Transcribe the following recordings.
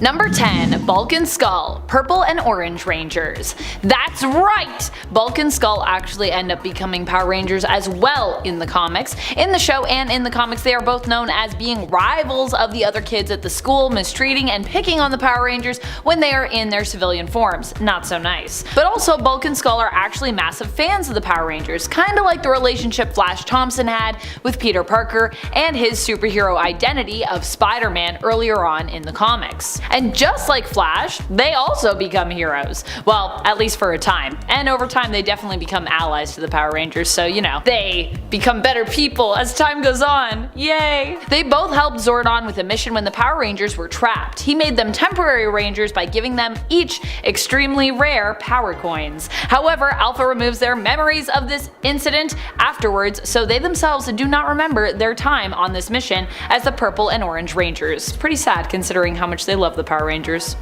Number 10. Bulk and Skull, Purple and Orange Rangers. That's right! Bulk and Skull actually end up becoming Power Rangers as well in the comics. In the show and in the comics, they are both known as being rivals of the other kids at the school, mistreating and picking on the Power Rangers when they are in their civilian forms. Not so nice. But also, Bulk and Skull are actually massive fans of the Power Rangers, kinda like the relationship Flash Thompson had with Peter Parker and his superhero identity of Spider-Man earlier on in the comics. And just like Flash, they also become heroes. Well, at least for a time. And over time they definitely become allies to the Power Rangers, so you know, they become better people as time goes on. Yay! They both helped Zordon with a mission when the Power Rangers were trapped. He made them temporary Rangers by giving them each extremely rare power coins. However, Alpha removes their memories of this incident afterwards, so they themselves do not remember their time on this mission as the Purple and Orange Rangers. Pretty sad considering how much they love the Power Rangers.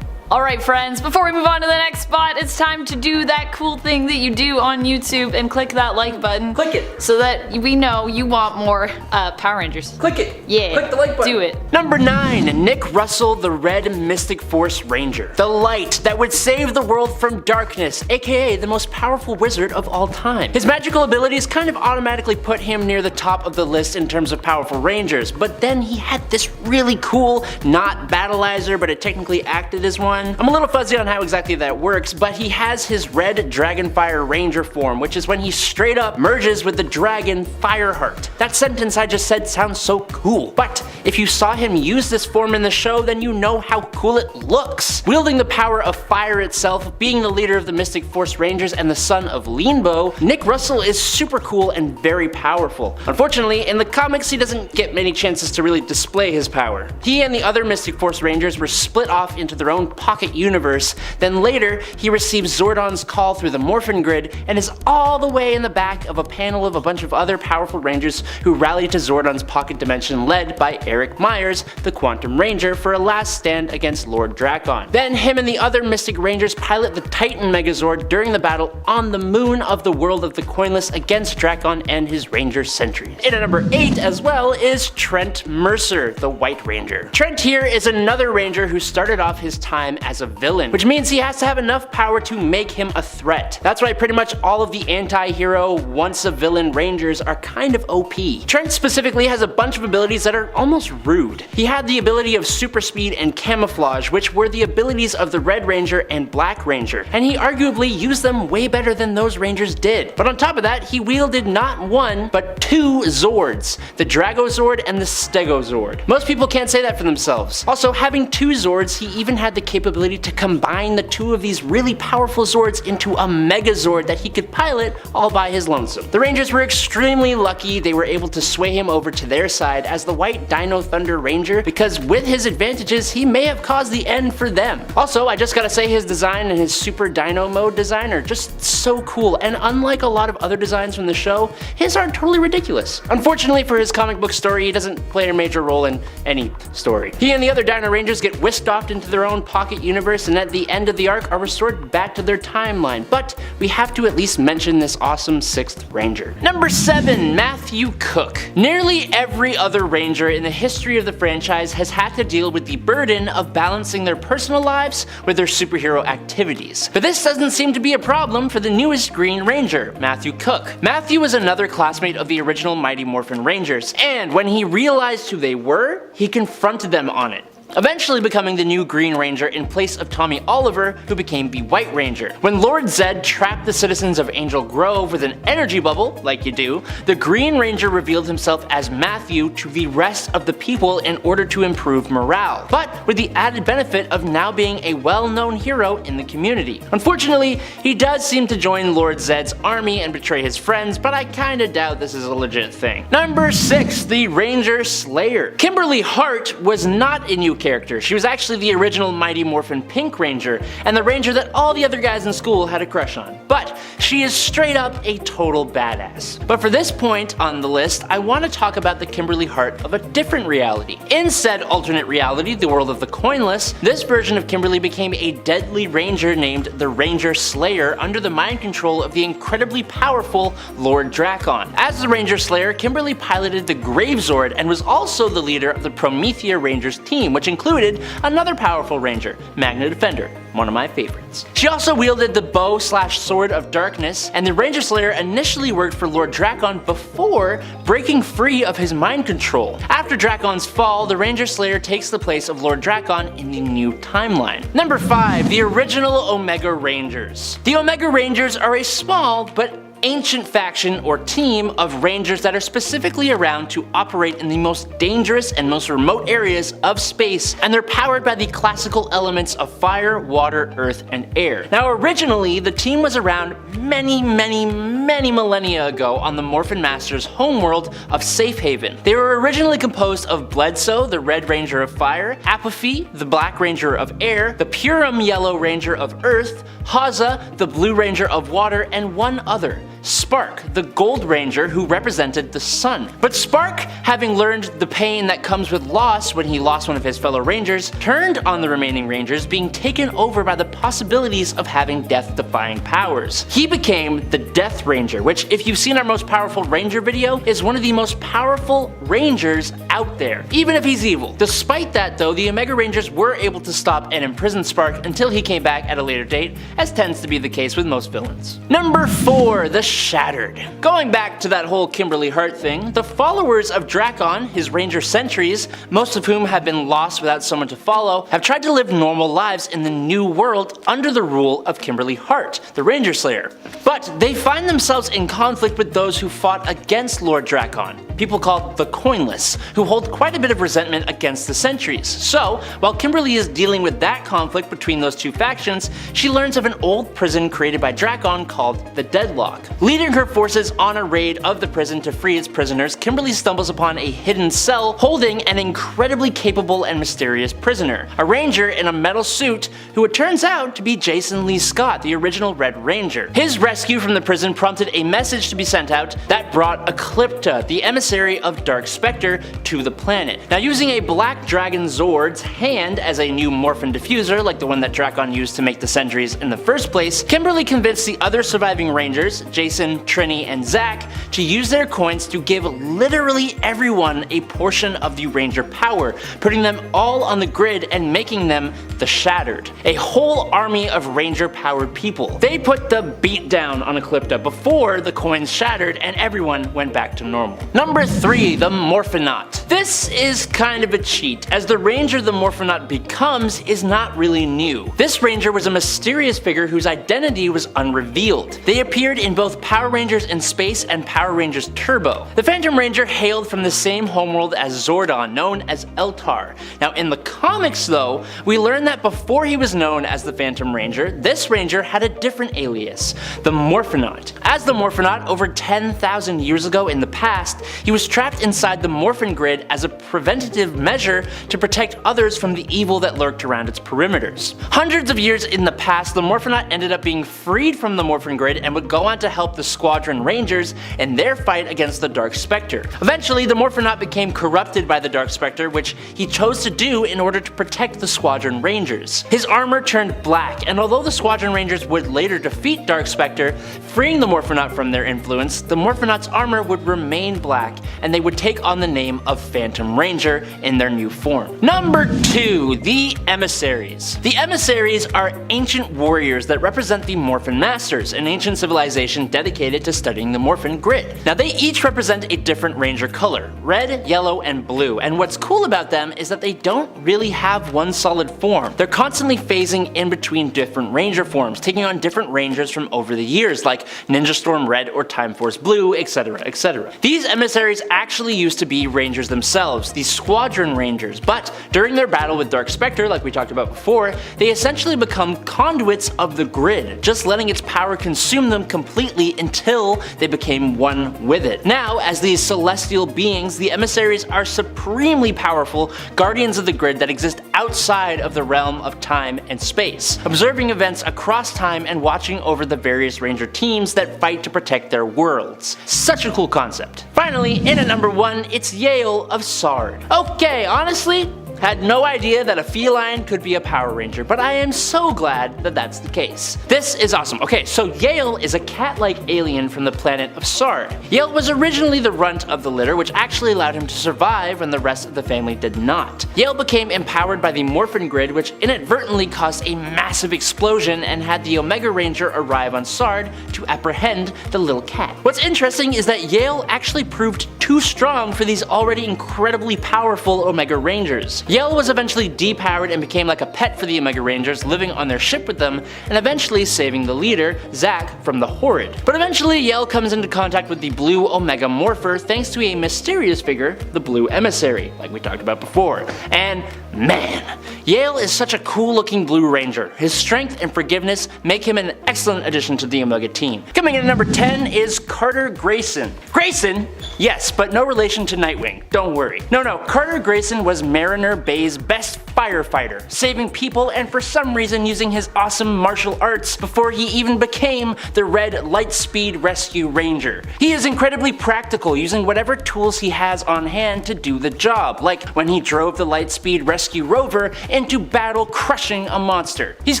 Alright friends, before we move on to the next spot, it's time to do that cool thing that you do on YouTube and click that like button. Click it! So that we know you want more Power Rangers. Click it! Yeah. Click the like button. Do it. Number 9. Nick Russell, the Red Mystic Force Ranger. The light that would save the world from darkness, aka the most powerful wizard of all time. His magical abilities kind of automatically put him near the top of the list in terms of powerful rangers, but then he had this really cool, not battleizer, but it technically acted as one. I'm a little fuzzy on how exactly that works, but he has his red Dragonfire Ranger form, which is when he straight up merges with the dragon Fireheart. That sentence I just said sounds so cool, but if you saw him use this form in the show, then you know how cool it looks. Wielding the power of fire itself, being the leader of the Mystic Force Rangers and the son of Leanbow, Nick Russell is super cool and very powerful. Unfortunately, in the comics he doesn't get many chances to really display his power. He and the other Mystic Force Rangers were split off into their own pocket universe, then later he receives Zordon's call through the Morphin Grid and is all the way in the back of a panel of a bunch of other powerful Rangers who rally to Zordon's pocket dimension led by Eric Myers, the Quantum Ranger, for a last stand against Lord Drakon. Then him and the other Mystic Rangers pilot the Titan Megazord during the battle on the moon of the world of the Coinless against Drakon and his Ranger sentries. In at number 8 as well is Trent Mercer, the White Ranger. Trent here is another Ranger who started off his time as a villain, which means he has to have enough power to make him a threat. That's why pretty much all of the anti-hero, once a villain Rangers are kind of OP. Trent specifically has a bunch of abilities that are almost rude. He had the ability of super speed and camouflage, which were the abilities of the Red Ranger and Black Ranger, and he arguably used them way better than those Rangers did. But on top of that, he wielded not one, but 2 Zords, the Dragozord and the Stegozord. Most people can't say that for themselves. Also, having 2 Zords, he even had the capability to combine the 2 of these really powerful Zords into a Megazord that he could pilot all by his lonesome. The Rangers were extremely lucky they were able to sway him over to their side as the White Dino Thunder Ranger, because with his advantages he may have caused the end for them. Also, I just gotta say his design and his Super Dino Mode design are just so cool, and unlike a lot of other designs from the show, his aren't totally ridiculous. Unfortunately for his comic book story, he doesn't play a major role in any story. He and the other Dino Rangers get whisked off into their own pocket universe and at the end of the arc are restored back to their timeline, but we have to at least mention this awesome 6th Ranger. Number 7. Matthew Cook. Nearly every other Ranger in the history of the franchise has had to deal with the burden of balancing their personal lives with their superhero activities. But this doesn't seem to be a problem for the newest Green Ranger, Matthew Cook. Matthew was another classmate of the original Mighty Morphin Rangers, and when he realized who they were, he confronted them on it, eventually becoming the new Green Ranger in place of Tommy Oliver, who became the White Ranger. When Lord Zed trapped the citizens of Angel Grove with an energy bubble, like you do, the Green Ranger revealed himself as Matthew to the rest of the people in order to improve morale, but with the added benefit of now being a well-known hero in the community. Unfortunately, he does seem to join Lord Zed's army and betray his friends, but I kinda doubt this is a legit thing. Number 6. The Ranger Slayer. Kimberly Hart was not a new character. She was actually the original Mighty Morphin Pink Ranger, and the Ranger that all the other guys in school had a crush on. But she is straight up a total badass. But for this point on the list, I want to talk about the Kimberly Hart of a different reality. In said alternate reality, the world of the Coinless, this version of Kimberly became a deadly Ranger named the Ranger Slayer under the mind control of the incredibly powerful Lord Drakon. As the Ranger Slayer, Kimberly piloted the Gravezord and was also the leader of the Promethea Rangers team, which included another powerful ranger, Magna Defender, one of my favorites. She also wielded the bow/sword of darkness, and the Ranger Slayer initially worked for Lord Drakon before breaking free of his mind control. After Drakon's fall, the Ranger Slayer takes the place of Lord Drakon in the new timeline. Number 5. The original Omega Rangers. The Omega Rangers are a small but ancient faction or team of rangers that are specifically around to operate in the most dangerous and most remote areas of space, and they're powered by the classical elements of fire, water, earth, and air. Now originally, the team was around many millennia ago on the Morphin Master's homeworld of Safe Haven. They were originally composed of Bledsoe, the Red Ranger of Fire, Apophy, the Black Ranger of Air, the Purim Yellow Ranger of Earth, Haza, the Blue Ranger of Water, and one other, Spark, the Gold Ranger who represented the sun. But Spark, having learned the pain that comes with loss when he lost one of his fellow Rangers, turned on the remaining Rangers, being taken over by the possibilities of having death-defying powers. He became the Death Ranger, which, if you've seen our most powerful Ranger video, is one of the most powerful Rangers out there, even if he's evil. Despite that though, the Omega Rangers were able to stop and imprison Spark until he came back at a later date, as tends to be the case with most villains. Number 4. The Shattered. Going back to that whole Kimberly Hart thing, the followers of Drakon, his Ranger sentries, most of whom have been lost without someone to follow, have tried to live normal lives in the new world under the rule of Kimberly Hart, the Ranger Slayer. But they find themselves in conflict with those who fought against Lord Drakon, people called the Coinless, who hold quite a bit of resentment against the sentries. So, while Kimberly is dealing with that conflict between those two factions, she learns of an old prison created by Drakon called the Deadlock. Leading her forces on a raid of the prison to free its prisoners, Kimberly stumbles upon a hidden cell holding an incredibly capable and mysterious prisoner, a ranger in a metal suit who it turns out to be Jason Lee Scott, the original Red Ranger. His rescue from the prison prompted a message to be sent out that brought Eclipta, the emissary of Dark Spectre, to the planet. Now, using a Black Dragon Zord's hand as a new Morphin diffuser, like the one that Drakon used to make the sentries in the first place, Kimberly convinced the other surviving Rangers, Jason, Trini, and Zack, to use their coins to give literally everyone a portion of the Ranger power, putting them all on the grid and making them the Shattered, a whole army of Ranger-powered people. They put the beat down on Eclipta before the coins shattered and everyone went back to normal. Number 3. The Morphinaut. This is kind of a cheat, as the Ranger the Morphinaut becomes is not really new. This Ranger was a mysterious figure whose identity was unrevealed. They appeared in both Power Rangers in Space and Power Rangers Turbo. The Phantom Ranger hailed from the same homeworld as Zordon, known as Eltar. Now in the comics though, we learn that before he was known as the Phantom Ranger, this Ranger had a different alias, the Morphinaut. As the Morphinaut, over 10,000 years ago in the past, he was trapped inside the Morphin grid as a preventative measure to protect others from the evil that lurked around its perimeters. Hundreds of years in the past, the Morphinaut ended up being freed from the Morphin grid and would go on to help the Squadron Rangers in their fight against the Dark Spectre. Eventually, the Morphinaut became corrupted by the Dark Spectre, which he chose to do in order to protect the Squadron Rangers. His armor turned black, and although the Squadron Rangers would later defeat Dark Spectre, freeing the Morphinaut from their influence, the Morphinaut's armor would remain black, and they would take on the name of Phantom Ranger in their new form. Number 2. The Emissaries. The Emissaries are ancient warriors that represent the Morphin Masters, an ancient civilization dedicated to studying the Morphin grid. Now they each represent a different Ranger color, red, yellow, and blue, and what's cool about them is that they don't really have one solid form. They're constantly phasing in between different Ranger forms, taking on different Rangers from over the years, like Ninja Storm Red or Time Force Blue, etc, etc. These Emissaries actually used to be Rangers themselves, the Squadron Rangers, but during their battle with Dark Spectre, like we talked about before, they essentially become conduits of the grid, just letting its power consume them completely until they became one with it. Now, as these celestial beings, the Emissaries are supremely powerful guardians of the grid that exist outside of the realm of time and space, observing events across time and watching over the various Ranger teams that fight to protect their worlds. Such a cool concept. Finally, in at number 1, it's Yale of Sard. Okay, honestly, Had no idea that a feline could be a Power Ranger, but I am so glad that that's the case. This is awesome. Okay, so Yale is a cat-like alien from the planet of Sard. Yale was originally the runt of the litter, which actually allowed him to survive when the rest of the family did not. Yale became empowered by the Morphin Grid, which inadvertently caused a massive explosion and had the Omega Ranger arrive on Sard to apprehend the little cat. What's interesting is that Yale actually proved too strong for these already incredibly powerful Omega Rangers. Yale was eventually depowered and became like a pet for the Omega Rangers, living on their ship with them, and eventually saving the leader, Zack, from the Horrid. But eventually Yale comes into contact with the Blue Omega Morpher thanks to a mysterious figure, the Blue Emissary, like we talked about before. And man, Yale is such a cool looking Blue Ranger. His strength and forgiveness make him an excellent addition to the Omega team. Coming in at number 10 is Carter Grayson. Grayson? Yes, but no relation to Nightwing, don't worry. No, Carter Grayson was Mariner Bay's best firefighter, saving people and for some reason using his awesome martial arts before he even became the Red Lightspeed Rescue Ranger. He is incredibly practical, using whatever tools he has on hand to do the job, like when he drove the Lightspeed Rescue Rover into battle crushing a monster. He's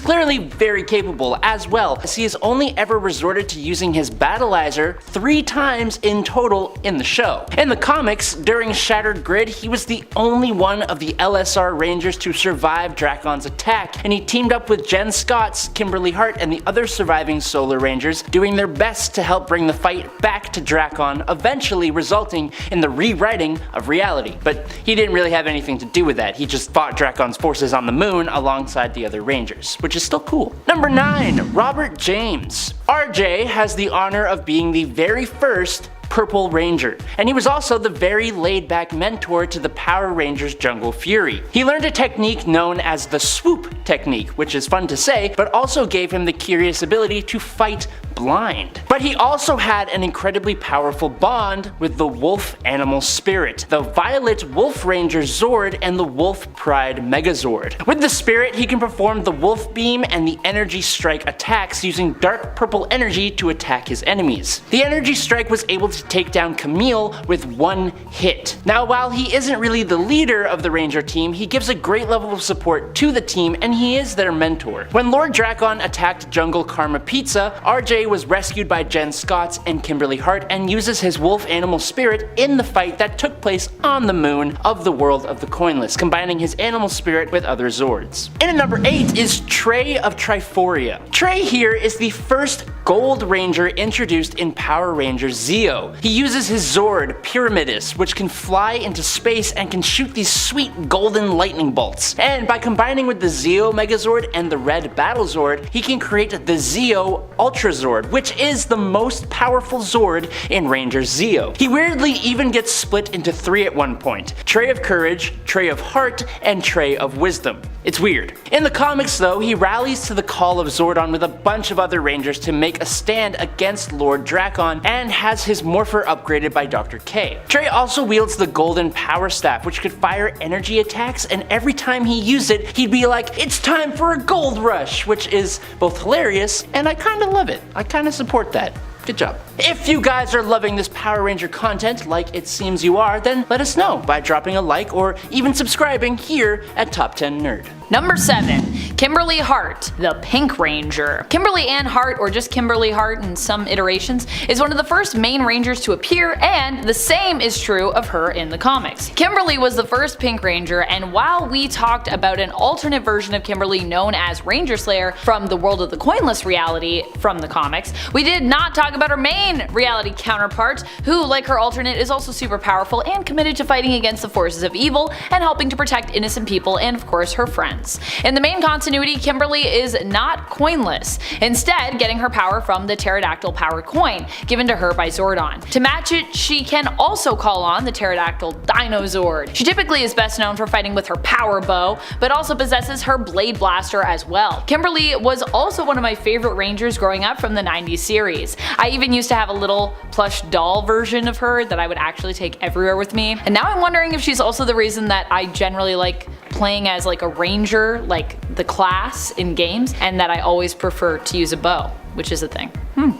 clearly very capable as well, as he has only ever resorted to using his Battleizer 3 times in total in the show. In the comics, during Shattered Grid, he was the only one of the LSR Rangers to survive Dracon's attack, and he teamed up with Jen Scott's Kimberly Hart and the other surviving Solar Rangers, doing their best to help bring the fight back to Dracon, eventually resulting in the rewriting of reality. But he didn't really have anything to do with that, he just fought Dracon's forces on the moon alongside the other Rangers, which is still cool. Number 9, Robert James. RJ has the honor of being the very first Purple Ranger, and he was also the very laid-back mentor to the Power Rangers Jungle Fury. He learned a technique known as the swoop technique, which is fun to say, but also gave him the curious ability to fight blind. But he also had an incredibly powerful bond with the Wolf Animal Spirit, the Violet Wolf Ranger Zord and the Wolf Pride Megazord. With the Spirit, he can perform the Wolf Beam and the Energy Strike attacks using dark purple energy to attack his enemies. The Energy Strike was able to take down Camille with 1 hit. Now, while he isn't really the leader of the Ranger team, he gives a great level of support to the team and he is their mentor. When Lord Dracon attacked Jungle Karma Pizza, RJ was rescued by Jen Scotts and Kimberly Hart and uses his wolf animal spirit in the fight that took place on the moon of the world of the Coinless, combining his animal spirit with other Zords. In at number 8 is Trey of Triforia. Trey here is the first Gold Ranger introduced in Power Rangers Zeo. He uses his Zord, Pyramidus, which can fly into space and can shoot these sweet golden lightning bolts. And by combining with the Zeo Megazord and the Red Battle Zord, he can create the Zeo Ultra Zord, which is the most powerful Zord in Rangers Zeo. He weirdly even gets split into 3 at one point: Trey of Courage, Trey of Heart, and Trey of Wisdom. It's weird. In the comics though, he rallies to the call of Zordon with a bunch of other Rangers to make a stand against Lord Dracon and has his Morpher upgraded by Dr. K. Trey also wields the Golden Power Staff, which could fire energy attacks, and every time he used it, he'd be like, "It's time for a gold rush," which is both hilarious and I kinda love it. I kinda support that. Good job. If you guys are loving this Power Ranger content like it seems you are, then let us know by dropping a like or even subscribing here at Top 10 Nerd. Number 7, Kimberly Hart, the Pink Ranger. Kimberly Ann Hart, or just Kimberly Hart in some iterations, is one of the first main Rangers to appear, and the same is true of her in the comics. Kimberly was the first Pink Ranger, and while we talked about an alternate version of Kimberly known as Ranger Slayer from the World of the Coinless reality from the comics, we did not talk about her main reality counterpart, who, like her alternate, is also super powerful and committed to fighting against the forces of evil and helping to protect innocent people and of course her friends. In the main continuity, Kimberly is not coinless, instead getting her power from the pterodactyl powered coin given to her by Zordon. To match it, she can also call on the pterodactyl Dino Zord. She typically is best known for fighting with her power bow, but also possesses her blade blaster as well. Kimberly was also one of my favorite Rangers growing up from the 90s series. I even used to have a little plush doll version of her that I would actually take everywhere with me, and now I'm wondering if she's also the reason that I generally like playing as like a ranger, like the class in games, and that I always prefer to use a bow. which is a thing.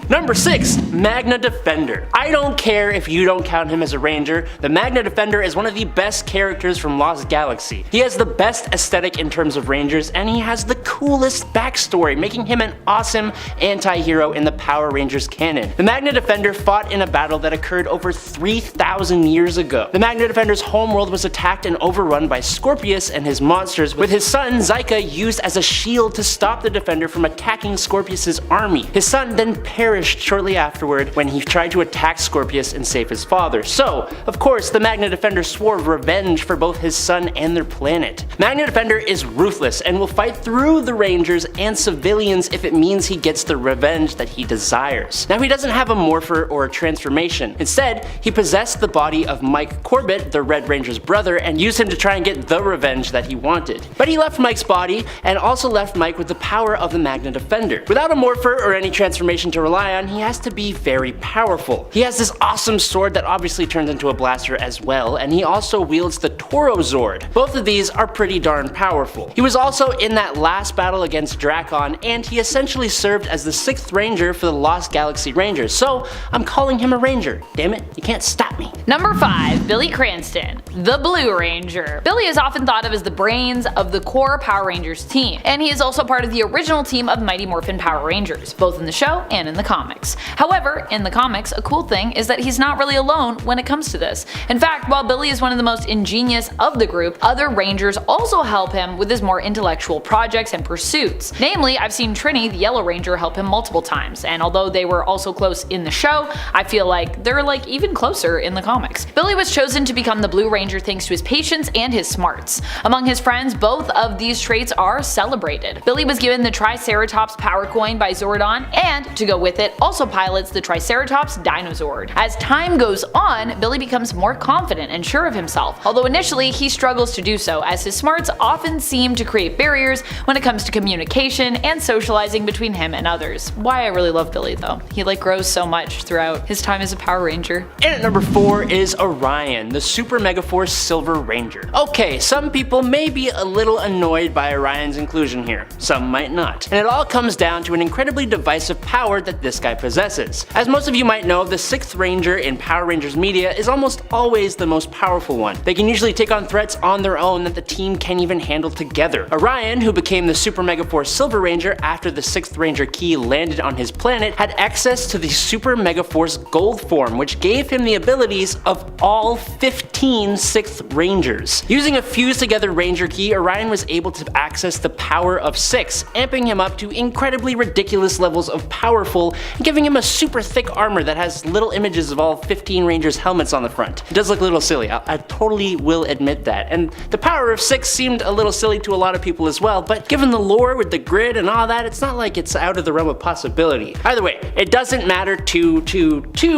Number 6. Magna Defender. I don't care if you don't count him as a ranger, the Magna Defender is one of the best characters from Lost Galaxy. He has the best aesthetic in terms of rangers, and he has the coolest backstory, making him an awesome anti-hero in the Power Rangers canon. The Magna Defender fought in a battle that occurred over 3,000 years ago. The Magna Defender's homeworld was attacked and overrun by Scorpius and his monsters, with his son Zyka used as a shield to stop the Defender from attacking Scorpius's army. His son then perished shortly afterward when he tried to attack Scorpius and save his father. So, of course, the Magna Defender swore revenge for both his son and their planet. Magna Defender is ruthless and will fight through the Rangers and civilians if it means he gets the revenge that he desires. Now, he doesn't have a morpher or a transformation. Instead, he possessed the body of Mike Corbett, the Red Ranger's brother, and used him to try and get the revenge that he wanted. But he left Mike's body and also left Mike with the power of the Magna Defender. Without a morpher or any transformation to rely on, he has to be very powerful. He has this awesome sword that obviously turns into a blaster as well, and he also wields the Toro Zord. Both of these are pretty darn powerful. He was also in that last battle against Drakon, and he essentially served as the 6th Ranger for the Lost Galaxy Rangers, so I'm calling him a Ranger. Damn it, you can't stop me. Number 5. Billy Cranston, the Blue Ranger. Billy is often thought of as the brains of the core Power Rangers team, and he is also part of the original team of Mighty Morphin Power Rangers, both in the show and in the comics. However, in the comics, a cool thing is that he's not really alone when it comes to this. In fact, while Billy is one of the most ingenious of the group, other Rangers also help him with his more intellectual projects and pursuits. Namely, I've seen Trini, the Yellow Ranger, help him multiple times, and although they were also close in the show, I feel like they're even closer in the comics. Billy was chosen to become the Blue Ranger thanks to his patience and his smarts. Among his friends, both of these traits are celebrated. Billy was given the Triceratops power coin by Zordon, and to go with it, also pilots the Triceratops Dinozord. As time goes on, Billy becomes more confident and sure of himself, although initially he struggles to do so, as his smarts often seem to create barriers when it comes to communication and socializing between him and others. Why I really love Billy though. He grows so much throughout his time as a Power Ranger. And at number 4 is Orion, the Super Megaforce Silver Ranger. Okay, some people may be a little annoyed by Orion's inclusion here, some might not. And it all comes down to an incredibly divisive power that this guy possesses. As most of you might know, the 6th Ranger in Power Rangers media is almost always the most powerful one. They can usually take on threats on their own that the team can't even handle together. Orion, who became the Super Megaforce Silver Ranger after the 6th Ranger key landed on his planet, had access to the Super Megaforce Gold form, which gave him the abilities of all 15 6th Rangers. Using a fused together Ranger key, Orion was able to access the power of 6, amping him up to incredibly ridiculous levels of powerful and giving him a super thick armor that has little images of all 15 Rangers' helmets on the front. It does look a little silly, I totally will admit that, and the power of 6 seemed a little silly to a lot of people as well, but given the lore with the grid and all that, it's not like it's out of the realm of possibility. Either way, it doesn't matter too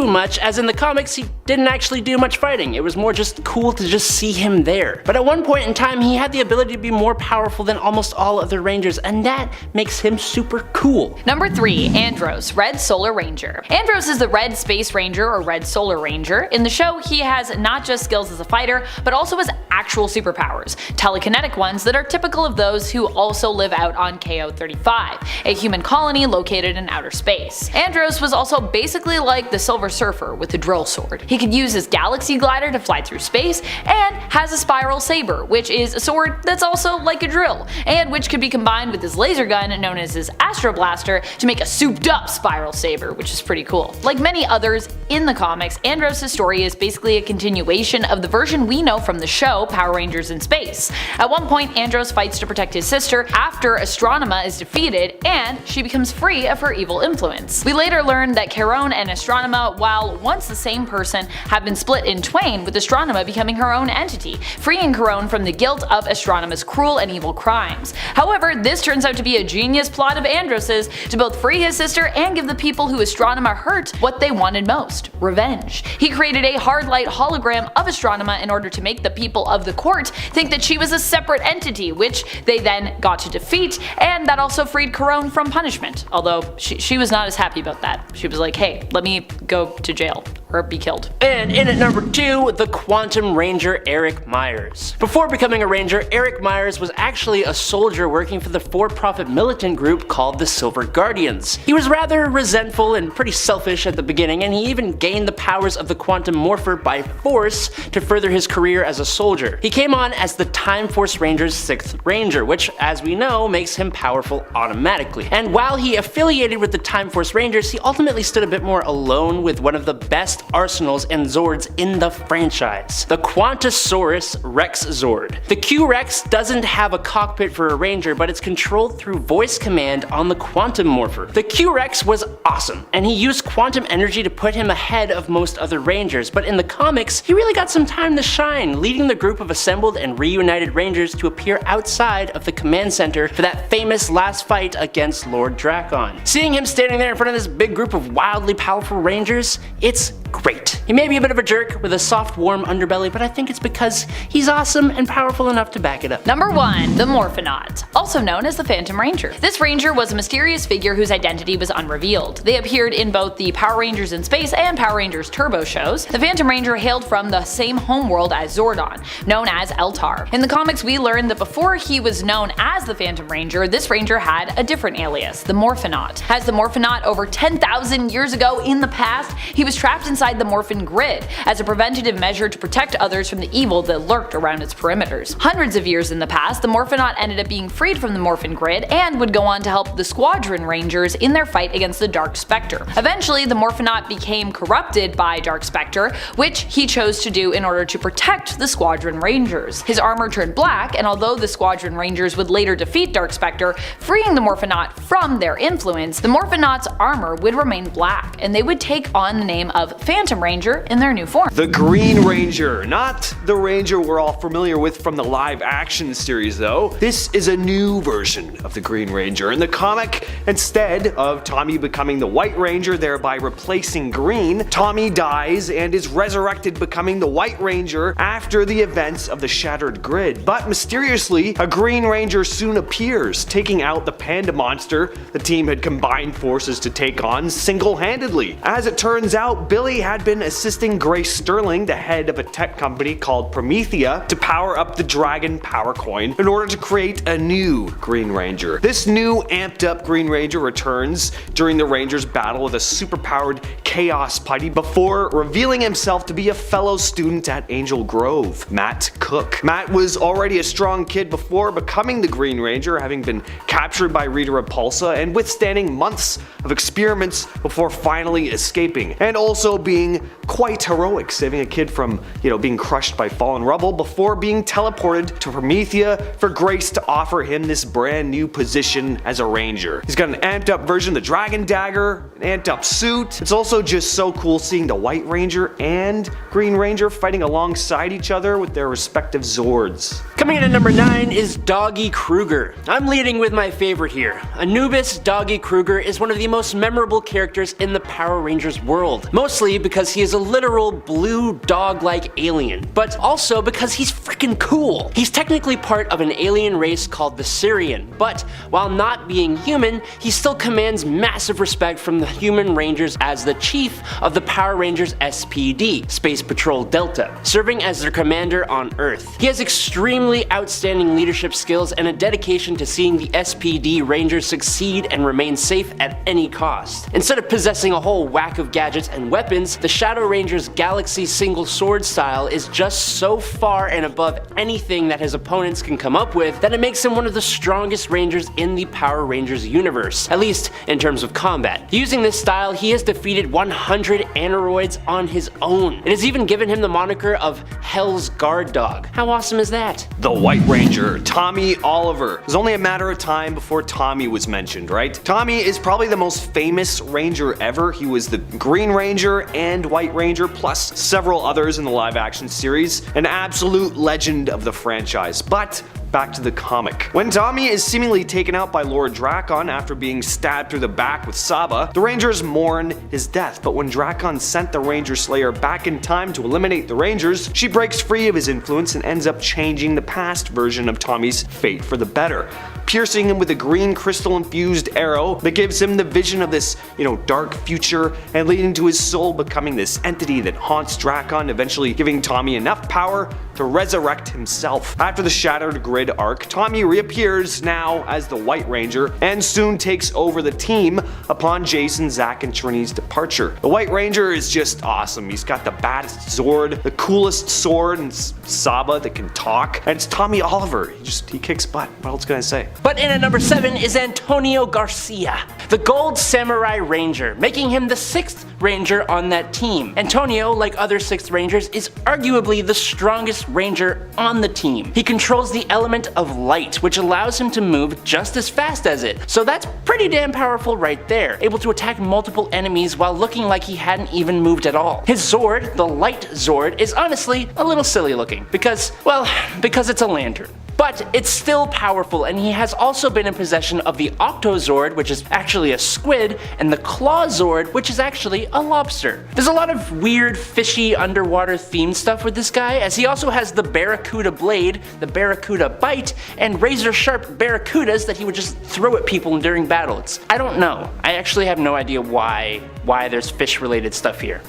much, as in the comics he didn't actually do much fighting, it was more just cool to just see him there. But at one point in time he had the ability to be more powerful than almost all other Rangers, and that makes him super cool. Number 3. Andros, Red Solar Ranger. Andros is the Red Space Ranger or Red Solar Ranger. In the show, he has not just skills as a fighter, but also has actual superpowers, telekinetic ones that are typical of those who also live out on KO-35, a human colony located in outer space. Andros was also basically like the Silver Surfer with a drill sword. He could use his galaxy glider to fly through space, and has a spiral saber, which is a sword that's also like a drill, and which could be combined with his laser gun known as his Astro Blaster to make a souped up spiral saber, which is pretty cool. Like many others in the comics, Andros' story is basically a continuation of the version we know from the show Power Rangers in Space. At one point, Andros fights to protect his sister after Astronema is defeated, and she becomes free of her evil influence. We later learn that Charon and Astronema, while once the same person, have been split in twain, with Astronema becoming her own entity, freeing Charon from the guilt of Astronema's cruel and evil crimes. However, this turns out to be a genius plot of Andros's to both free his sister and give the people who Astronema hurt what they wanted most: revenge. He created a hard light hologram of Astronema in order to make the people of the court think that she was a separate entity, which they then got to defeat, and that also freed Charon from punishment, although she was not as happy about that. She was like, hey, let me go to jail or be killed. And in at number 2, the Quantum Ranger Eric Myers. Before becoming a Ranger, Eric Myers was actually a soldier working for the for-profit militant group called the Silver Guardians. He was rather resentful and pretty selfish at the beginning, and he even gained the powers of the Quantum Morpher by force to further his career as a soldier. He came on as the Time Force Rangers' 6th Ranger, which, as we know, makes him powerful automatically. And while he affiliated with the Time Force Rangers, he ultimately stood a bit more alone with one of the best arsenals and Zords in the franchise, the Quantosaurus Rex Zord. The Q-Rex doesn't have a cockpit for a Ranger, but it's controlled through voice command on the Quantum Morpher. The Q-Rex was awesome, and he used quantum energy to put him ahead of most other Rangers, but in the comics, he really got some time to shine, leading the group of assembled and reunited Rangers to appear outside of the command center for that famous last fight against Lord Drakon. Seeing him standing there in front of this big group of wildly powerful Rangers, it's great. He may be a bit of a jerk with a soft, warm underbelly, but I think it's because he's awesome and powerful enough to back it up. Number 1. The Morphonaut, also known as the Phantom Ranger. This Ranger was a mysterious figure whose identity was unrevealed. They appeared in both the Power Rangers in Space and Power Rangers Turbo shows. The Phantom Ranger hailed from the same homeworld as Zordon, known as Eltar. In the comics, we learned that before he was known as the Phantom Ranger, this Ranger had a different alias, the Morphonaut. As the Morphonaut over 10,000 years ago in the past, he was trapped inside the Morphin Grid as a preventative measure to protect others from the evil that lurked around its perimeters. Hundreds of years in the past, the Morphonaut ended up being freed from the Morphin Grid and would go on to help the Squadron Rangers in their fight against the Dark Spectre. Eventually, the Morphonaut became corrupted by Dark Spectre, which he chose to do in order to protect the Squadron Rangers. His armor turned black, and although the Squadron Rangers would later defeat Dark Spectre, freeing the Morphonaut from their influence, the Morphonaut's armor would remain black, and they would take on the name of Phantom Ranger in their new form. The Green Ranger, not the Ranger we're all familiar with from the live action series though. This is a new version of the Green Ranger. In the comic, instead of Tommy becoming the White Ranger, thereby replacing Green, Tommy dies and is resurrected becoming the White Ranger after the events of the Shattered Grid. But mysteriously, a Green Ranger soon appears, taking out the Panda Monster the team had combined forces to take on single-handedly. As it turns out, Billy had been assisting Grace Sterling, the head of a tech company called Promethea, to power up the Dragon Power Coin in order to create a new Green Ranger. This new amped up Green Ranger returns during the Rangers' battle with a superpowered Chaos Putty before revealing himself to be a fellow student at Angel Grove, Matt Cook. Matt was already a strong kid before becoming the Green Ranger, having been captured by Rita Repulsa and withstanding months of experiments before finally escaping, and also being quite heroic, saving a kid from, being crushed by fallen rubble before being teleported to Promethea for Grace to offer him this brand new position as a Ranger. He's got an amped up version of the Dragon Dagger, an amped up suit. It's also just so cool seeing the White Ranger and Green Ranger fighting alongside each other with their respective Zords. Coming in at number 9 is Doggy Kruger. I'm leading with my favorite here. Anubis Doggy Kruger is one of the most memorable characters in the Power Rangers world, mostly because he is a literal blue dog-like alien, but also because he's freaking cool. He's technically part of an alien race called the Syrian, but while not being human, he still commands massive respect from the human Rangers as the chief of the Power Rangers SPD, Space Patrol Delta, serving as their commander on Earth. He has extremely outstanding leadership skills and a dedication to seeing the SPD Rangers succeed and remain safe at any cost. Instead of possessing a whole whack of gadgets and weapons, the Shadow Ranger's Galaxy single sword style is just so far and above anything that his opponents can come up with that it makes him one of the strongest Rangers in the Power Rangers universe, at least in terms of combat. Using this style, he has defeated 100 aneroids on his own. It has even given him the moniker of Hell's Guard Dog. How awesome is that? The White Ranger, Tommy Oliver. It was only a matter of time before Tommy was mentioned, right? Tommy is probably the most famous Ranger ever. He was the Green Ranger and White Ranger, plus several others in the live action series. An absolute legend of the franchise. But back to the comic. When Tommy is seemingly taken out by Lord Drakon after being stabbed through the back with Saba, the Rangers mourn his death, but when Drakon sent the Ranger Slayer back in time to eliminate the Rangers, she breaks free of his influence and ends up changing the past version of Tommy's fate for the better, piercing him with a green crystal-infused arrow that gives him the vision of this, dark future, and leading to his soul becoming this entity that haunts Drakon, eventually giving Tommy enough power to resurrect himself. After the Shattered Grid arc, Tommy reappears now as the White Ranger and soon takes over the team upon Jason, Zack, and Trini's departure. The White Ranger is just awesome. He's got the baddest Zord, the coolest sword, and Saba that can talk, and it's Tommy Oliver. He kicks butt. What else can I say? But in at number 7 is Antonio Garcia, the Gold Samurai Ranger, making him the 6th Ranger on that team. Antonio, like other 6th Rangers, is arguably the strongest Ranger on the team. He controls the element of light, which allows him to move just as fast as it, so that's pretty damn powerful right there, able to attack multiple enemies while looking like he hadn't even moved at all. His Zord, the Light Zord, is honestly a little silly looking, because it's a lantern. But it's still powerful, and he has also been in possession of the Octo Zord, which is actually a squid, and the Claw Zord, which is actually a lobster. There's a lot of weird, fishy, underwater themed stuff with this guy, as he also has the Barracuda Blade, the Barracuda Bite, and razor-sharp Barracudas that he would just throw at people during battles. I don't know. I actually have no idea why there's fish-related stuff here.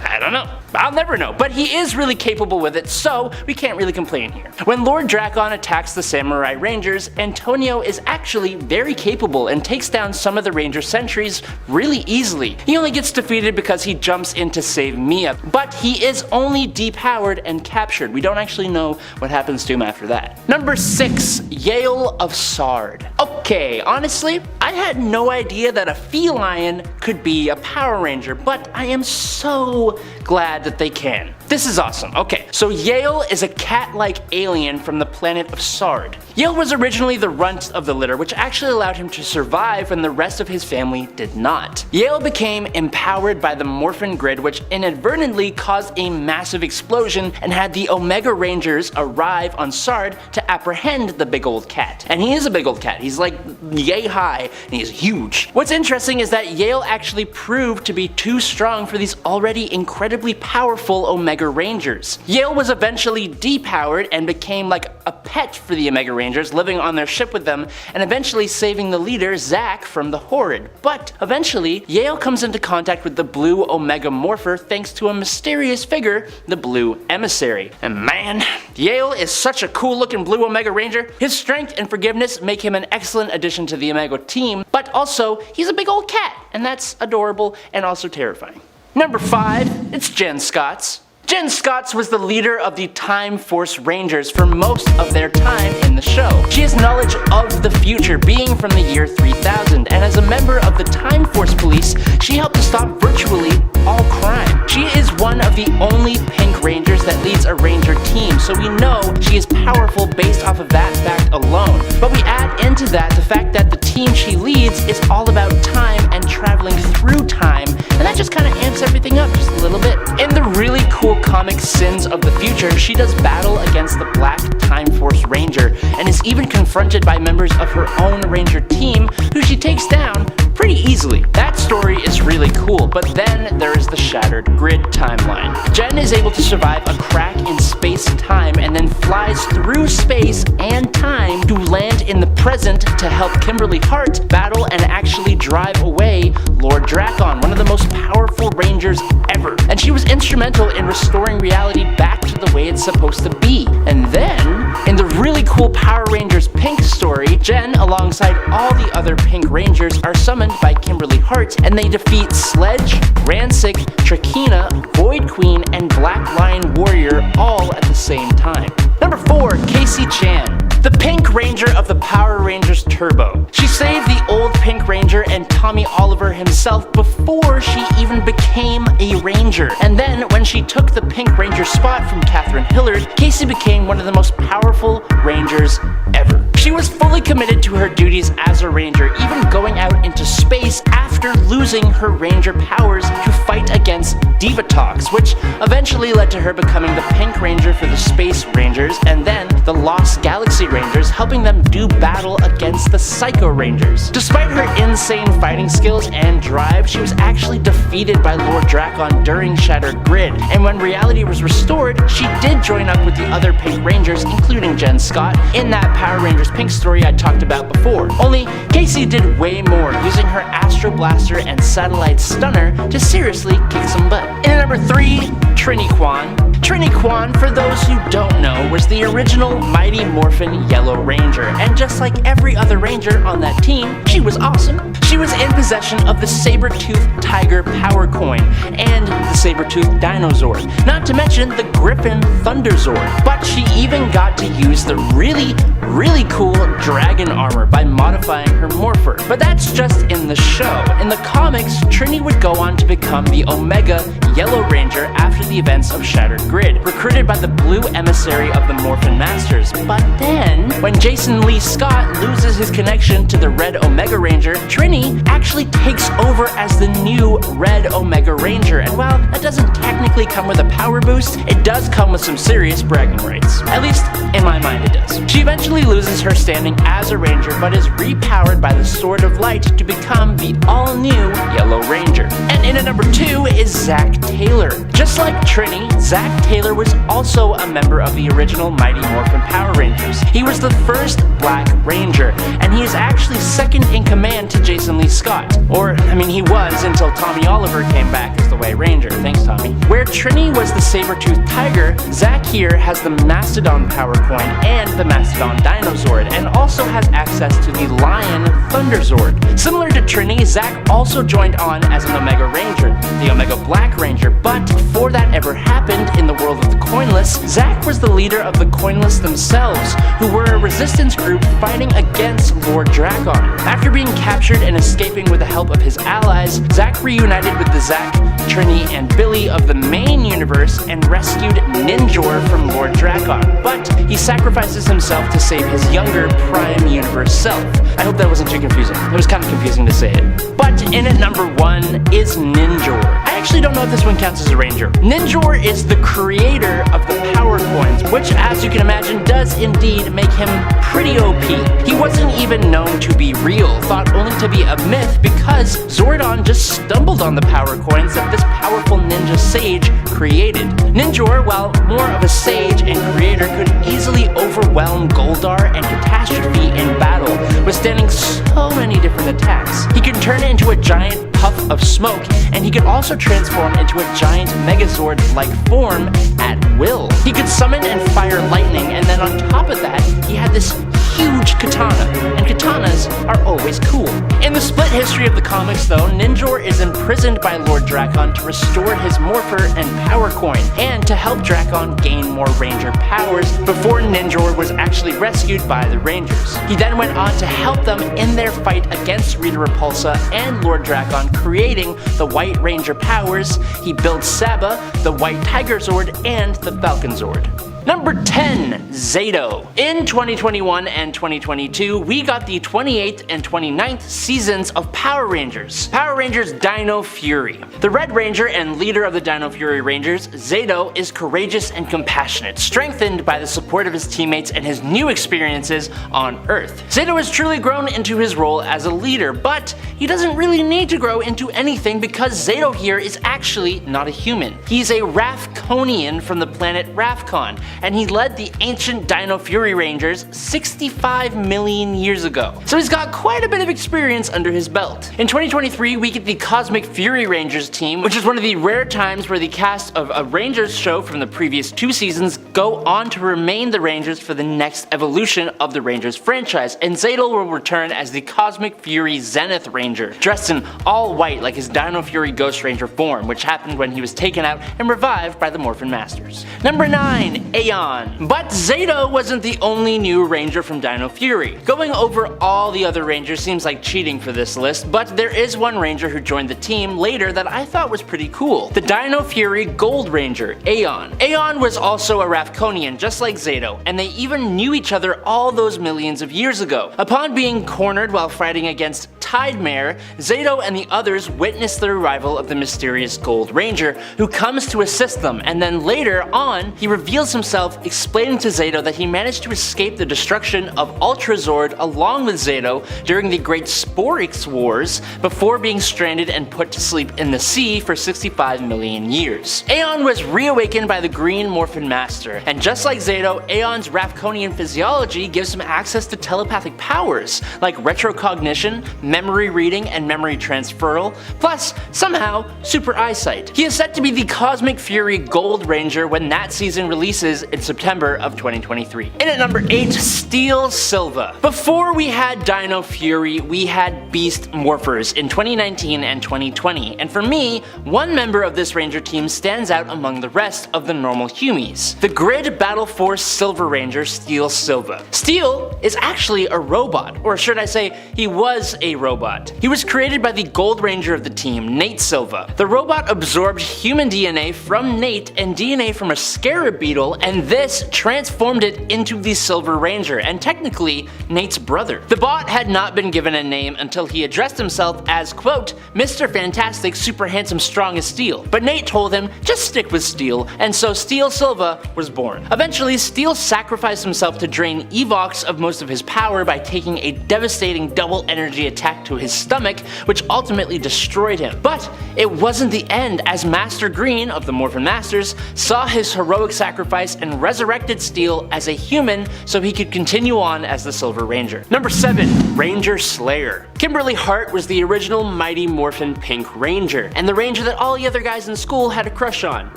I don't know. I'll never know, but he is really capable with it, so we can't really complain here. When Lord Drakon attacks the Samurai Rangers, Antonio is actually very capable and takes down some of the Ranger sentries really easily. He only gets defeated because he jumps in to save Mia, but he is only depowered and captured. We don't actually know what happens to him after that. Number 6, Yale of Sard. Okay, honestly, I had no idea that a feline could be a Power Ranger, but I am so glad that they can. This is awesome. Okay, so Yale is a cat-like alien from the planet of Sard. Yale was originally the runt of the litter, which actually allowed him to survive when the rest of his family did not. Yale became empowered by the Morphin Grid, which inadvertently caused a massive explosion and had the Omega Rangers arrive on Sard to apprehend the big old cat. And he is a big old cat. He's like yay high, and he's huge. What's interesting is that Yale actually proved to be too strong for these already incredibly powerful Omega Rangers. Yale was eventually depowered and became like a pet for the Omega Rangers, living on their ship with them and eventually saving the leader, Zack, from the Horrid. But eventually, Yale comes into contact with the Blue Omega Morpher thanks to a mysterious figure, the Blue Emissary. And man, Yale is such a cool looking Blue Omega Ranger. His strength and forgiveness make him an excellent addition to the Omega team, but also he's a big old cat, and that's adorable and also terrifying. Number 5, it's Jen Scotts. Jen Scotts was the leader of the Time Force Rangers for most of their time in the show. She has knowledge of the future, being from the year 3000, and as a member of the Time Force Police, she helped to stop virtually all crime. She is one of the only Pink Rangers that leads a Ranger team, so we know she is powerful based off of that fact alone. But we add into that the fact that the team she leads is all about time and traveling through time, and that just kind of amps everything up just a little bit. In the really cool comic Sins of the Future, she does battle against the Black Time Force Ranger, and is even confronted by members of her own Ranger team, who she takes down pretty easily. That story is really cool, but then there is the Shattered Grid timeline. Jen is able to survive a crack in space-time and then flies through space and time to land in the present to help Kimberly Hart battle and actually drive away Lord Drakon, one of the most powerful Rangers ever. And she was instrumental in restoring reality back to the way it's supposed to be. And then, in the really cool Power Rangers Pink story, Jen, alongside all the other Pink Rangers, are summoned by Kimberly Hart, and they defeat Sledge, Rancic, Trakina, Void Queen, and Black Lion Warrior all at the same time. Number 4, Casey Chan, the Pink Ranger of the Power Rangers Turbo. She saved the old Pink Ranger and Tommy Oliver himself before she even became a Ranger. And then, when she took the Pink Ranger spot from Catherine Hillard, Casey became one of the most powerful Rangers ever. She was fully committed to her duties as a Ranger, even going out into space after losing using her Ranger powers to fight against Divatox, which eventually led to her becoming the Pink Ranger for the Space Rangers, and then the Lost Galaxy Rangers, helping them do battle against the Psycho Rangers. Despite her insane fighting skills and drive, she was actually defeated by Lord Drakon during Shattered Grid, and when reality was restored, she did join up with the other Pink Rangers, including Jen Scott, in that Power Rangers Pink story I talked about before. Only Casey did way more, using her Astro Blaster and Satellite Stunner to seriously kick some butt. In at number 3, Trini Kwan. Trini Kwan, for those who don't know, was the original Mighty Morphin Yellow Ranger, and just like every other Ranger on that team, she was awesome. She was in possession of the Saber-Tooth Tiger Power Coin and the Saber-Tooth Dinozord, not to mention the Griffin Thunderzord. But she even got to use the really cool Dragon Armor by modifying her Morpher. But that's just in the show. In the comics, Trini would go on to become the Omega Yellow Ranger after the events of Shattered Grid, recruited by the Blue Emissary of the Morphin Masters. But then, when Jason Lee Scott loses his connection to the Red Omega Ranger, Trini actually takes over as the new Red Omega Ranger, and while that doesn't technically come with a power boost, it does come with some serious bragging rights. At least, in my mind it does. She eventually loses her standing as a Ranger, but is repowered by the Sword of Light to become the all-new Yellow Ranger. And in at number 2 is Zack Taylor. Just like Trini, Zack Taylor was also a member of the original Mighty Morphin Power Rangers. He was the first Black Ranger, and he is actually second in command to Jason Lee Scott. Or, I mean, he was until Tommy Oliver came back as the White Ranger. Thanks, Tommy. Where Trini was the Saber-Tooth Tiger, Zack here has the Mastodon Power Coin and the Mastodon Dinozord, and also has access to the Lion Thunderzord. Similar to Trini, Zack also joined on as an Omega Ranger, the Omega Black Ranger, but before that ever happened in the world of the Coinless, Zack was the leader of the Coinless themselves, who were a resistance group fighting against Lord Drakon. After being captured and escaping with the help of his allies, Zack reunited with the Zack, Trini, and Billy of the main universe and rescued Ninjor from Lord Drakon, but he sacrifices himself to save his younger Prime Universe self. I hope that wasn't too confusing. It was kind of confusing to say it. But in at number 1 is Ninjor. I actually don't know if this one counts as a Ranger. Ninjor is the creator of the Power Coins, which, as you can imagine, does indeed make him pretty OP. He wasn't even known to be real, thought only to be a myth because Zordon just stumbled on the Power Coins that this powerful ninja sage created. Ninjor, while more of a sage and creator, could easily overwhelm Goldar and Catastrophe in battle, withstanding so many different attacks. He could turn into a giant puff of smoke, and he could also transform into a giant Megazord-like form at will. He could summon and fire lightning, and then on top of that, he had this huge katana, and katanas are always cool. In the split history of the comics though, Ninjor is imprisoned by Lord Drakon to restore his Morpher and Power Coin, and to help Drakon gain more Ranger powers before Ninjor was actually rescued by the Rangers. He then went on to help them in their fight against Rita Repulsa and Lord Drakon, creating the White Ranger powers. He built Saba, the White Tiger Zord, and the Falcon Zord. Number 10, Zato. In 2021 and 2022, we got the 28th and 29th seasons of Power Rangers. Power Rangers Dino Fury. The Red Ranger and leader of the Dino Fury Rangers, Zato, is courageous and compassionate, strengthened by the support of his teammates and his new experiences on Earth. Zato has truly grown into his role as a leader, but he doesn't really need to grow into anything because Zato here is actually not a human. He's a Rafkonian from the planet Rafkon, and he led the ancient Dino Fury Rangers 65 million years ago. So he's got quite a bit of experience under his belt. In 2023, we get the Cosmic Fury Rangers team, which is one of the rare times where the cast of a Rangers show from the previous 2 seasons go on to remain the Rangers for the next evolution of the Rangers franchise, and Zato will return as the Cosmic Fury Zenith Ranger, dressed in all white like his Dino Fury Ghost Ranger form, which happened when he was taken out and revived by the Morphin Masters. Number 9, Aeon. But Zato wasn't the only new Ranger from Dino Fury. Going over all the other Rangers seems like cheating for this list, but there is one Ranger who joined the team later that I thought was pretty cool. The Dino Fury Gold Ranger, Aeon. Aeon was also a Rafkonian just like Zato, and they even knew each other all those millions of years ago. Upon being cornered while fighting against Tide Mare, Zato and the others witness the arrival of the mysterious Gold Ranger, who comes to assist them, and then later on, he reveals himself, explaining to Zato that he managed to escape the destruction of Ultrazord along with Zato during the Great Sporix Wars before being stranded and put to sleep in the sea for 65 million years. Aeon was reawakened by the Green Morphin Master, and just like Zato, Aeon's Rafconian physiology gives him access to telepathic powers like retrocognition, memory reading, and memory transferal, plus somehow super eyesight. He is set to be the Cosmic Fury Gold Ranger when that season releases in September of 2023. In at number 8, Steel Silva. Before we had Dino Fury, we had Beast Morphers in 2019 and 2020, and for me, one member of this Ranger team stands out among the rest of the normal humies. The Grid Battle Force Silver Ranger Steel Silva. Steel is actually a robot, or should I say, he was a robot. He was created by the Gold Ranger of the team, Nate Silva. The robot absorbed human DNA from Nate and DNA from a scarab beetle, and this transformed it into the Silver Ranger, and technically, Nate's brother. The bot had not been given a name until he addressed himself as, quote, Mr. Fantastic, super handsome, strong as Steel. But Nate told him, just stick with Steel, and so Steel Silva was born. Eventually, Steel sacrificed himself to drain Evox of most of his power by taking a devastating double energy attack to his stomach, which ultimately destroyed him. But it wasn't the end, as Master Green of the Morphin Masters saw his heroic sacrifice and resurrected Steel as a human so he could continue on as the Silver Ranger. Number 7, Ranger Slayer. Kimberly Hart was the original Mighty Morphin Pink Ranger, and the Ranger that all the other guys in school had a crush on.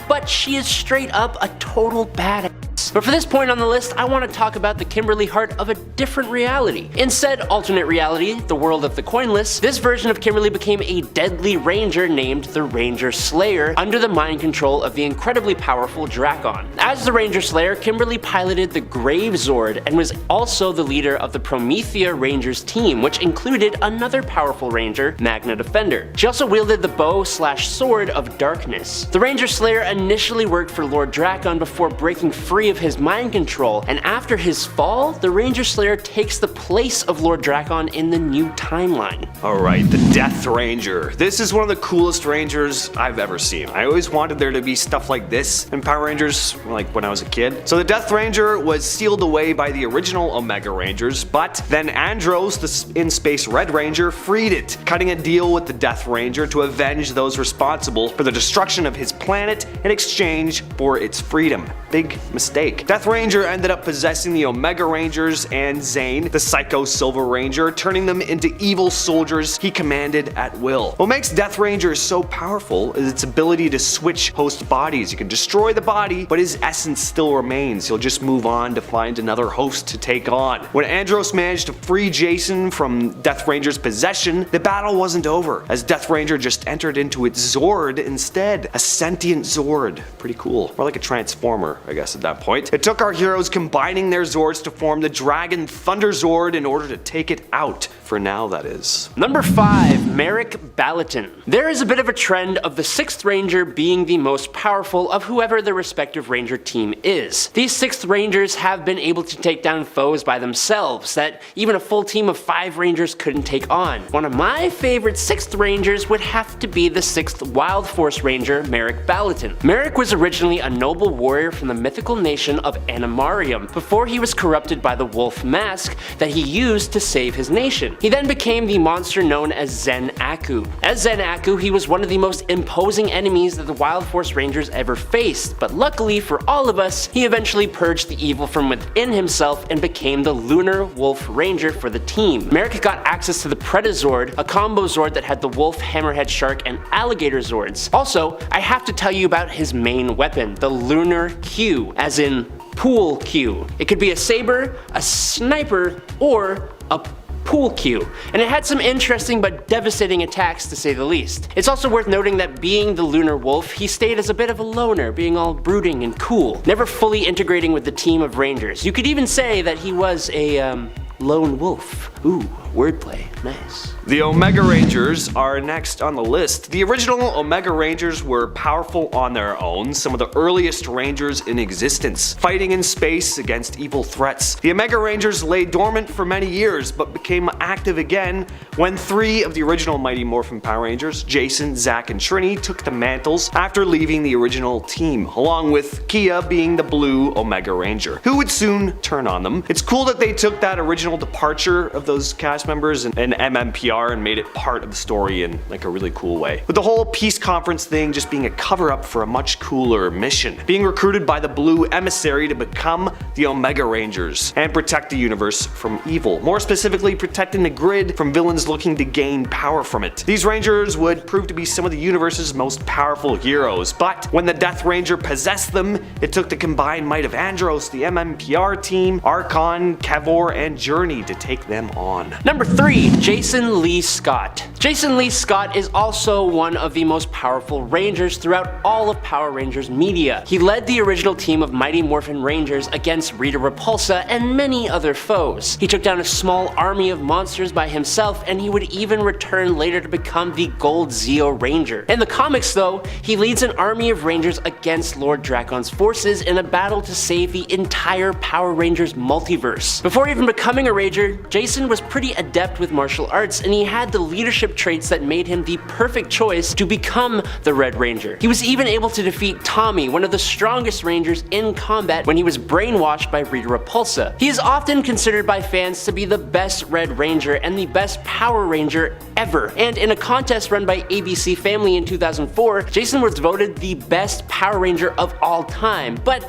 But she is straight up a total badass. But for this point on the list, I want to talk about the Kimberly Hart of a different reality. In said alternate reality, the world of the coinless, this version of Kimberly became a deadly ranger named the Ranger Slayer under the mind control of the incredibly powerful Drakon. As the Ranger Slayer, Kimberly piloted the Grave Zord and was also the leader of the Promethea Rangers team, which included another powerful ranger, Magna Defender. She also wielded the bow/sword of darkness. The Ranger Slayer initially worked for Lord Drakon before breaking free of his mind control, and after his fall, the Ranger Slayer takes the place of Lord Drakon in the new timeline. Alright, the Death Ranger. This is one of the coolest Rangers I've ever seen. I always wanted there to be stuff like this in Power Rangers, like when I was a kid. So the Death Ranger was sealed away by the original Omega Rangers, but then Andros, the in-space Red Ranger, freed it, cutting a deal with the Death Ranger to avenge those responsible for the destruction of his planet in exchange for its freedom. Big mistake. Death Ranger ended up possessing the Omega Rangers and Zane, the Psycho Silver Ranger, turning them into evil soldiers he commanded at will. What makes Death Ranger so powerful is its ability to switch host bodies. You can destroy the body, but his essence still remains. He'll just move on to find another host to take on. When Andros managed to free Jason from Death Ranger's possession, the battle wasn't over, as Death Ranger just entered into its Zord instead. A sentient Zord. Pretty cool. More like a Transformer, I guess, at that point. It took our heroes combining their Zords to form the Dragon Thunder Zord in order to take it out. For now, that is. Number 5, Merrick Balatin. There is a bit of a trend of the 6th Ranger being the most powerful of whoever their respective Ranger team is. These 6th Rangers have been able to take down foes by themselves that even a full team of 5 Rangers couldn't take on. One of my favorite 6th Rangers would have to be the 6th Wild Force Ranger, Merrick Balatin. Merrick was originally a noble warrior from the mythical nation of Animarium before he was corrupted by the wolf mask that he used to save his nation. He then became the monster known as Zen Aku. As Zen Aku, he was one of the most imposing enemies that the Wild Force Rangers ever faced, but luckily for all of us, he eventually purged the evil from within himself and became the Lunar Wolf Ranger for the team. Merrick got access to the Predazord, a combo Zord that had the Wolf, Hammerhead Shark, and Alligator Zords. Also, I have to tell you about his main weapon, the Lunar Q, as in Pool Q. It could be a saber, a sniper, or a Pool Q, and it had some interesting but devastating attacks to say the least. It's also worth noting that being the Lunar Wolf, he stayed as a bit of a loner, being all brooding and cool, never fully integrating with the team of Rangers. You could even say that he was a, lone wolf. Ooh, wordplay, nice. The Omega Rangers are next on the list. The original Omega Rangers were powerful on their own, some of the earliest Rangers in existence, fighting in space against evil threats. The Omega Rangers lay dormant for many years, but became active again when 3 of the original Mighty Morphin Power Rangers, Jason, Zack, and Trini, took the mantles after leaving the original team, along with Kia being the blue Omega Ranger, who would soon turn on them. It's cool that they took that original departure of those cast members and MMPR and made it part of the story in like a really cool way. With the whole peace conference thing just being a cover-up for a much cooler mission. Being recruited by the blue emissary to become the Omega Rangers and protect the universe from evil. More specifically, protecting the grid from villains looking to gain power from it. These Rangers would prove to be some of the universe's most powerful heroes, but when the Death Ranger possessed them, it took the combined might of Andros, the MMPR team, Archon, Kevor, and Journey to take them on. Number 3, Jason Lee Scott. Jason Lee Scott is also one of the most powerful Rangers throughout all of Power Rangers media. He led the original team of Mighty Morphin Rangers against Rita Repulsa and many other foes. He took down a small army of monsters by himself, and he would even return later to become the Gold Zeo Ranger. In the comics though, he leads an army of Rangers against Lord Dracon's forces in a battle to save the entire Power Rangers multiverse. Before even becoming a Ranger, Jason was pretty adept with martial arts, and he had the leadership traits that made him the perfect choice to become the Red Ranger. He was even able to defeat Tommy, one of the strongest Rangers in combat, when he was brainwashed by Rita Repulsa. He is often considered by fans to be the best Red Ranger and the best Power Ranger ever. And in a contest run by ABC Family in 2004, Jason was voted the best Power Ranger of all time. But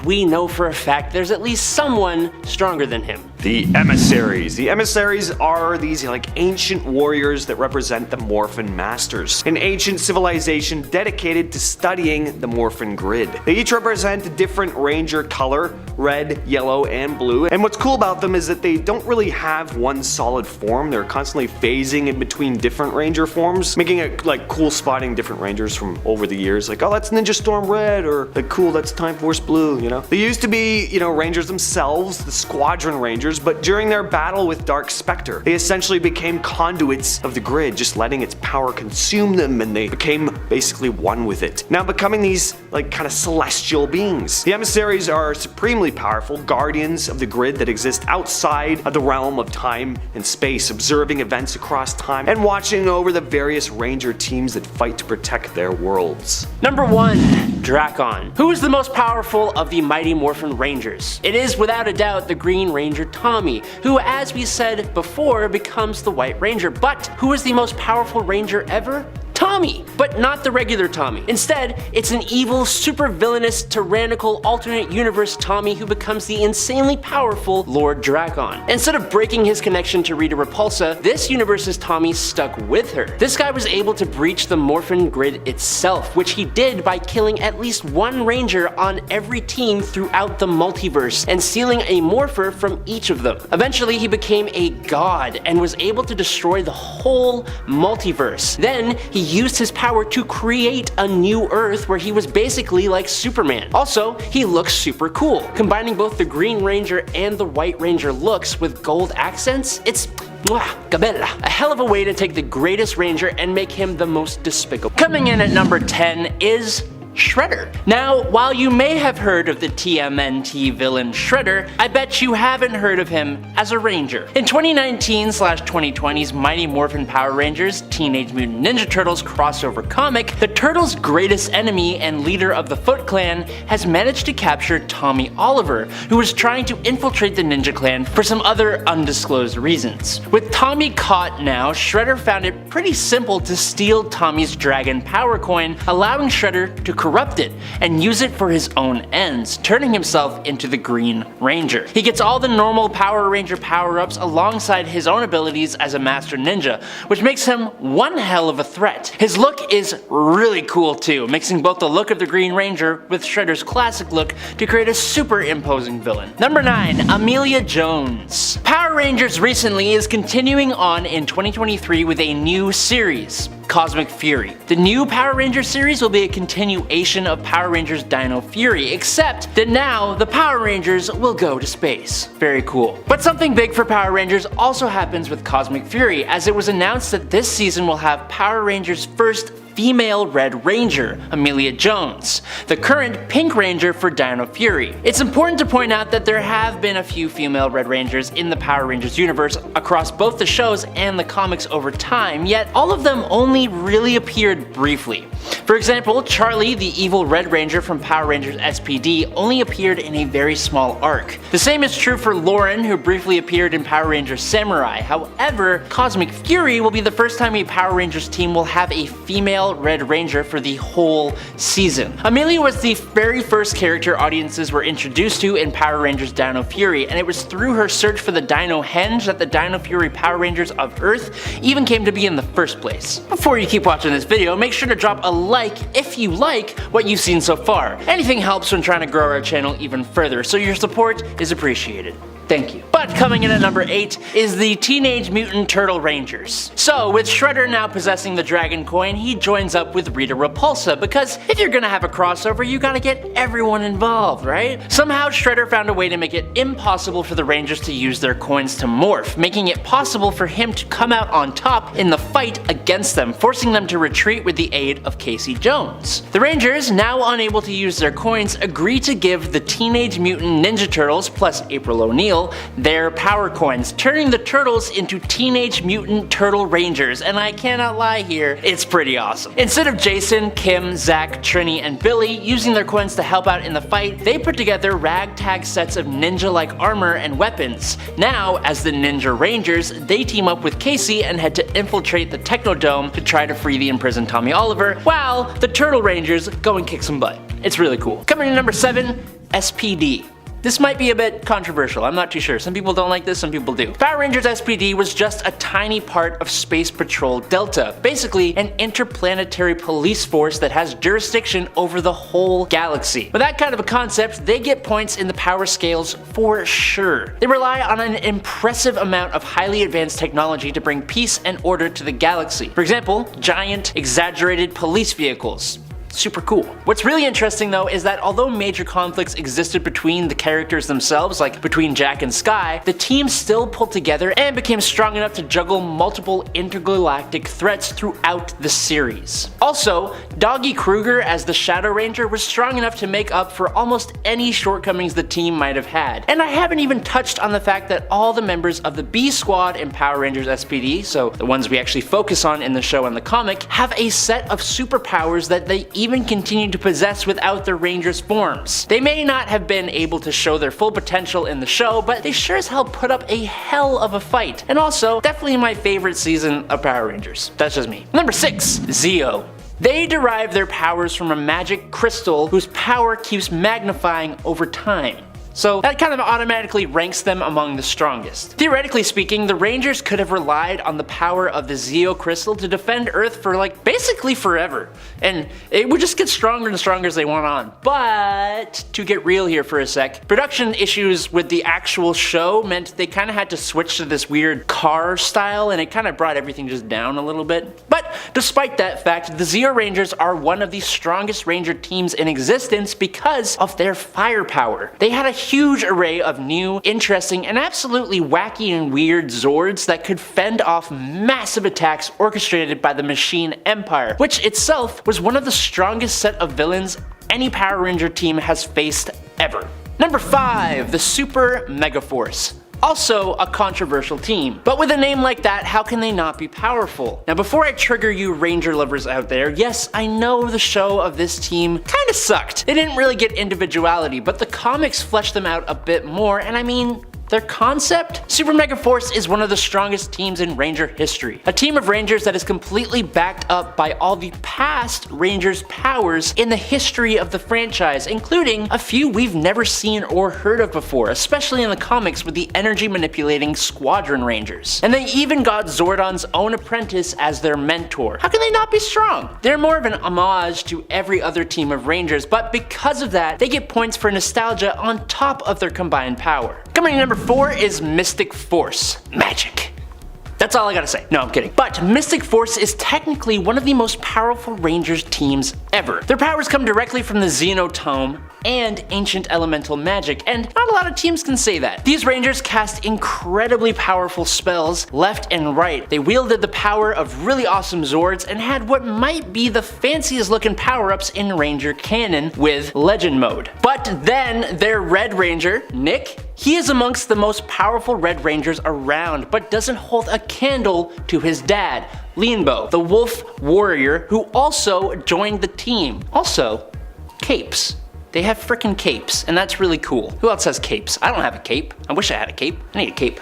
we know for a fact there's at least someone stronger than him. The Emissaries. The Emissaries are these like ancient warriors that represent the Morphin Masters, an ancient civilization dedicated to studying the Morphin grid. They each represent a different Ranger color, red, yellow, and blue, and what's cool about them is that they don't really have one solid form. They're constantly phasing in between different Ranger forms, making it like cool spotting different Rangers from over the years, like, oh, that's Ninja Storm red, or like, cool, that's Time Force blue, you know? They used to be, Rangers themselves, the Squadron Rangers, but during their battle with Dark Spectre, they essentially became conduits of the grid, just letting its power consume them, and they became basically one with it, now becoming these like kind of celestial beings. The Emissaries are supremely powerful guardians of the grid that exist outside of the realm of time and space, observing events across time and watching over the various Ranger teams that fight to protect their worlds. Number 1, Drakon. Who is the most powerful of the Mighty Morphin Rangers? It is without a doubt the Green Ranger Tommy, who, as we said before, becomes the White Ranger. But who is the most powerful Ranger ever? Tommy! But not the regular Tommy. Instead, it's an evil, super villainous, tyrannical, alternate universe Tommy who becomes the insanely powerful Lord Drakon. Instead of breaking his connection to Rita Repulsa, this universe's Tommy stuck with her. This guy was able to breach the Morphin grid itself, which he did by killing at least one Ranger on every team throughout the multiverse, and stealing a Morpher from each of them. Eventually, he became a god, and was able to destroy the whole multiverse. Then, he used his power to create a new Earth where he was basically like Superman. Also, he looks super cool. Combining both the Green Ranger and the White Ranger looks with gold accents, it's Gabella. A hell of a way to take the greatest Ranger and make him the most despicable. Coming in at number 10 is Shredder. Now, while you may have heard of the TMNT villain Shredder, I bet you haven't heard of him as a Ranger. In 2019/2020's Mighty Morphin Power Rangers Teenage Mutant Ninja Turtles crossover comic, the Turtles' greatest enemy and leader of the Foot Clan has managed to capture Tommy Oliver, who was trying to infiltrate the Ninja Clan for some other undisclosed reasons. With Tommy caught now, Shredder found it pretty simple to steal Tommy's Dragon Power Coin, allowing Shredder to corrupt it and use it for his own ends, turning himself into the Green Ranger. He gets all the normal Power Ranger power-ups alongside his own abilities as a Master Ninja, which makes him one hell of a threat. His look is really cool too, mixing both the look of the Green Ranger with Shredder's classic look to create a super imposing villain. Number 9, Amelia Jones. Power Rangers recently is continuing on in 2023 with a new series. Cosmic Fury. The new Power Rangers series will be a continuation of Power Rangers Dino Fury, except that now the Power Rangers will go to space. Very cool. But something big for Power Rangers also happens with Cosmic Fury, as it was announced that this season will have Power Rangers' first female Red Ranger, Amelia Jones, the current Pink Ranger for Dino Fury. It's important to point out that there have been a few female Red Rangers in the Power Rangers universe across both the shows and the comics over time, yet all of them only really appeared briefly. For example, Charlie, the evil Red Ranger from Power Rangers SPD, only appeared in a very small arc. The same is true for Lauren, who briefly appeared in Power Rangers Samurai. However, Cosmic Fury will be the first time a Power Rangers team will have a female Red Ranger for the whole season. Amelia was the very first character audiences were introduced to in Power Rangers Dino Fury, and it was through her search for the Dino Henge that the Dino Fury Power Rangers of Earth even came to be in the first place. Before you keep watching this video, make sure to drop a like if you like what you've seen so far. Anything helps when trying to grow our channel even further, so your support is appreciated. Thank you. But coming in at number 8 is the Teenage Mutant Turtle Rangers. So with Shredder now possessing the Dragon Coin, he joins up with Rita Repulsa, because if you're gonna have a crossover, you gotta get everyone involved, right? Somehow Shredder found a way to make it impossible for the Rangers to use their coins to morph, making it possible for him to come out on top in the fight against them, forcing them to retreat with the aid of Casey Jones. The Rangers, now unable to use their coins, agree to give the Teenage Mutant Ninja Turtles plus April O'Neil their power coins, turning the Turtles into Teenage Mutant Turtle Rangers, and I cannot lie here, it's pretty awesome. Instead of Jason, Kim, Zach, Trini, and Billy using their coins to help out in the fight, they put together ragtag sets of ninja-like armor and weapons. Now, as the Ninja Rangers, they team up with Casey and head to infiltrate the Technodome to try to free the imprisoned Tommy Oliver, while the Turtle Rangers go and kick some butt. It's really cool. Coming in number 7, SPD. This might be a bit controversial, I'm not too sure. Some people don't like this, some people do. Power Rangers SPD was just a tiny part of Space Patrol Delta, basically an interplanetary police force that has jurisdiction over the whole galaxy. With that kind of a concept, they get points in the power scales for sure. They rely on an impressive amount of highly advanced technology to bring peace and order to the galaxy. For example, giant, exaggerated police vehicles. Super cool. What's really interesting though is that although major conflicts existed between the characters themselves, like between Jack and Sky, the team still pulled together and became strong enough to juggle multiple intergalactic threats throughout the series. Also, Doggy Kruger as the Shadow Ranger was strong enough to make up for almost any shortcomings the team might have had. And I haven't even touched on the fact that all the members of the B Squad in Power Rangers SPD, so the ones we actually focus on in the show and the comic, have a set of superpowers that they even continue to possess without their Rangers forms. They may not have been able to show their full potential in the show, but they sure as hell put up a hell of a fight. And also, definitely my favorite season of Power Rangers. That's just me. Number 6, Zeo. They derive their powers from a magic crystal whose power keeps magnifying over time. So that kind of automatically ranks them among the strongest. Theoretically speaking, the Rangers could have relied on the power of the Zeo Crystal to defend Earth for like basically forever. And it would just get stronger and stronger as they went on. But to get real here for a sec, production issues with the actual show meant they kind of had to switch to this weird car style, and it kind of brought everything just down a little bit. But despite that fact, the Zeo Rangers are one of the strongest Ranger teams in existence because of their firepower. They had a huge array of new, interesting, and absolutely wacky and weird Zords that could fend off massive attacks orchestrated by the Machine Empire, which itself was one of the strongest set of villains any Power Ranger team has faced ever. Number 5, the Super Megaforce. Also a controversial team. But with a name like that, how can they not be powerful? Now before I trigger you Ranger lovers out there, yes, I know the show of this team kinda sucked. They didn't really get individuality, but the comics fleshed them out a bit more, and I mean, their concept? Super Megaforce is one of the strongest teams in Ranger history. A team of Rangers that is completely backed up by all the past Rangers' powers in the history of the franchise, including a few we've never seen or heard of before, especially in the comics with the energy manipulating Squadron Rangers. And they even got Zordon's own apprentice as their mentor. How can they not be strong? They're more of an homage to every other team of Rangers, but because of that, they get points for nostalgia on top of their combined power. Coming in number 4 is Mystic Force. Magic. That's all I gotta say. No, I'm kidding. But Mystic Force is technically one of the most powerful Rangers teams ever. Their powers come directly from the Xenotome and ancient elemental magic, and not a lot of teams can say that. These Rangers cast incredibly powerful spells left and right. They wielded the power of really awesome Zords and had what might be the fanciest looking power-ups in Ranger canon with Legend Mode. But then their Red Ranger, Nick, he is amongst the most powerful Red Rangers around, but doesn't hold a candle to his dad, Leanbo, the Wolf Warrior, who also joined the team. Also, capes. They have frickin' capes, and that's really cool. Who else has capes? I don't have a cape. I wish I had a cape. I need a cape.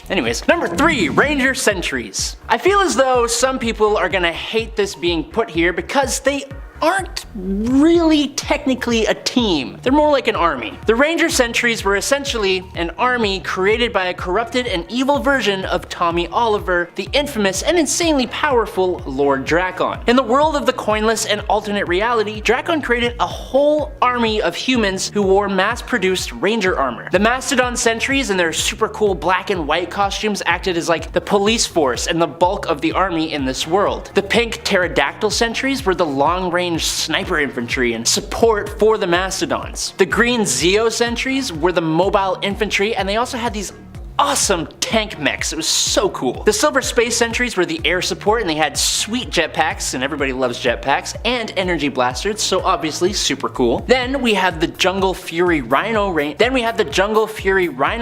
Anyways, number 3, Ranger Sentries. I feel as though some people are gonna hate this being put here because they aren't really technically a team. They're more like an army. The Ranger Sentries were essentially an army created by a corrupted and evil version of Tommy Oliver, the infamous and insanely powerful Lord Drakon. In the world of the coinless and alternate reality, Drakon created a whole army of humans who wore mass-produced Ranger armor. The Mastodon Sentries in their super cool black and white costumes acted as like the police force and the bulk of the army in this world. The pink Pterodactyl Sentries were the long-range sniper infantry and support for the Mastodons. The green Zeo Sentries were the mobile infantry, and they also had these awesome tank mechs. It was so cool. The Silver Space Sentries were the air support, and they had sweet jetpacks, and everybody loves jetpacks, and energy blasters, so obviously super cool. Then we have the Jungle Fury Rhino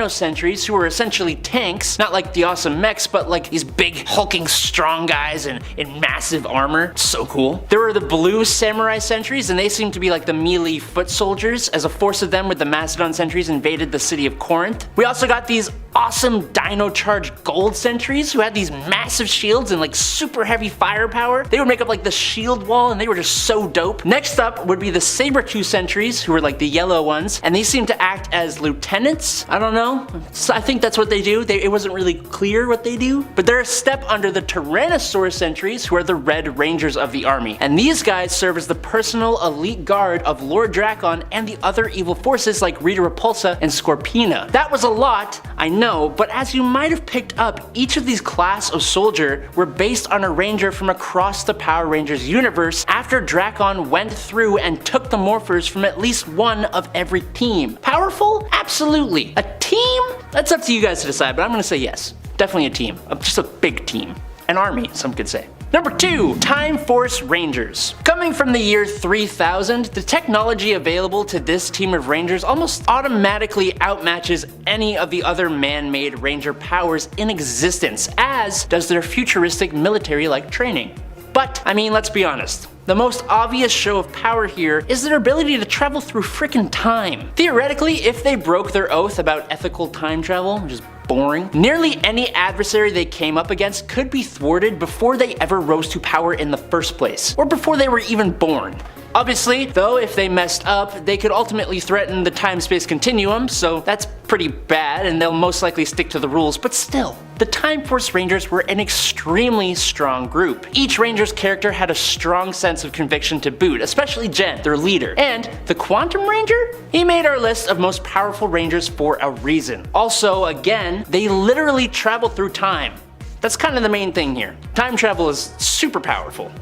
Sentries, who were essentially tanks, not like the awesome mechs, but like these big hulking strong guys in massive armor. So cool. There were the Blue Samurai Sentries, and they seemed to be like the melee foot soldiers, as a force of them with the Mastodon Sentries invaded the city of Corinth. We also got these awesome Dino Charged Gold Sentries who had these massive shields and like super heavy firepower. They would make up like the shield wall, and they were just so dope. Next up would be the Sabertooth Sentries, who were like the yellow ones, and they seemed to act as lieutenants. I don't know. I think that's what they do. It wasn't really clear what they do, but they're a step under the Tyrannosaurus Sentries, who are the Red Rangers of the army. And these guys serve as the personal elite guard of Lord Drakon and the other evil forces like Rita Repulsa and Scorpina. That was a lot, I know, but as you might have picked up, each of these class of soldier were based on a ranger from across the Power Rangers universe after Drakon went through and took the morphers from at least one of every team. Powerful? Absolutely. A team? That's up to you guys to decide, but I'm gonna say yes. Definitely a team. Just a big team. An army, some could say. Number 2, Time Force Rangers. Coming from the year 3000, the technology available to this team of Rangers almost automatically outmatches any of the other man-made Ranger powers in existence, as does their futuristic military-like training. But, I mean, let's be honest. The most obvious show of power here is their ability to travel through frickin' time. Theoretically, if they broke their oath about ethical time travel, which is boring, nearly any adversary they came up against could be thwarted before they ever rose to power in the first place, or before they were even born. Obviously, though, if they messed up, they could ultimately threaten the time-space continuum, so that's pretty bad, and they'll most likely stick to the rules, but still. The Time Force Rangers were an extremely strong group. Each Ranger's character had a strong sense of conviction to boot, especially Jen, their leader. And the Quantum Ranger? He made our list of most powerful Rangers for a reason. Also, again, they literally travel through time. That's kind of the main thing here. Time travel is super powerful.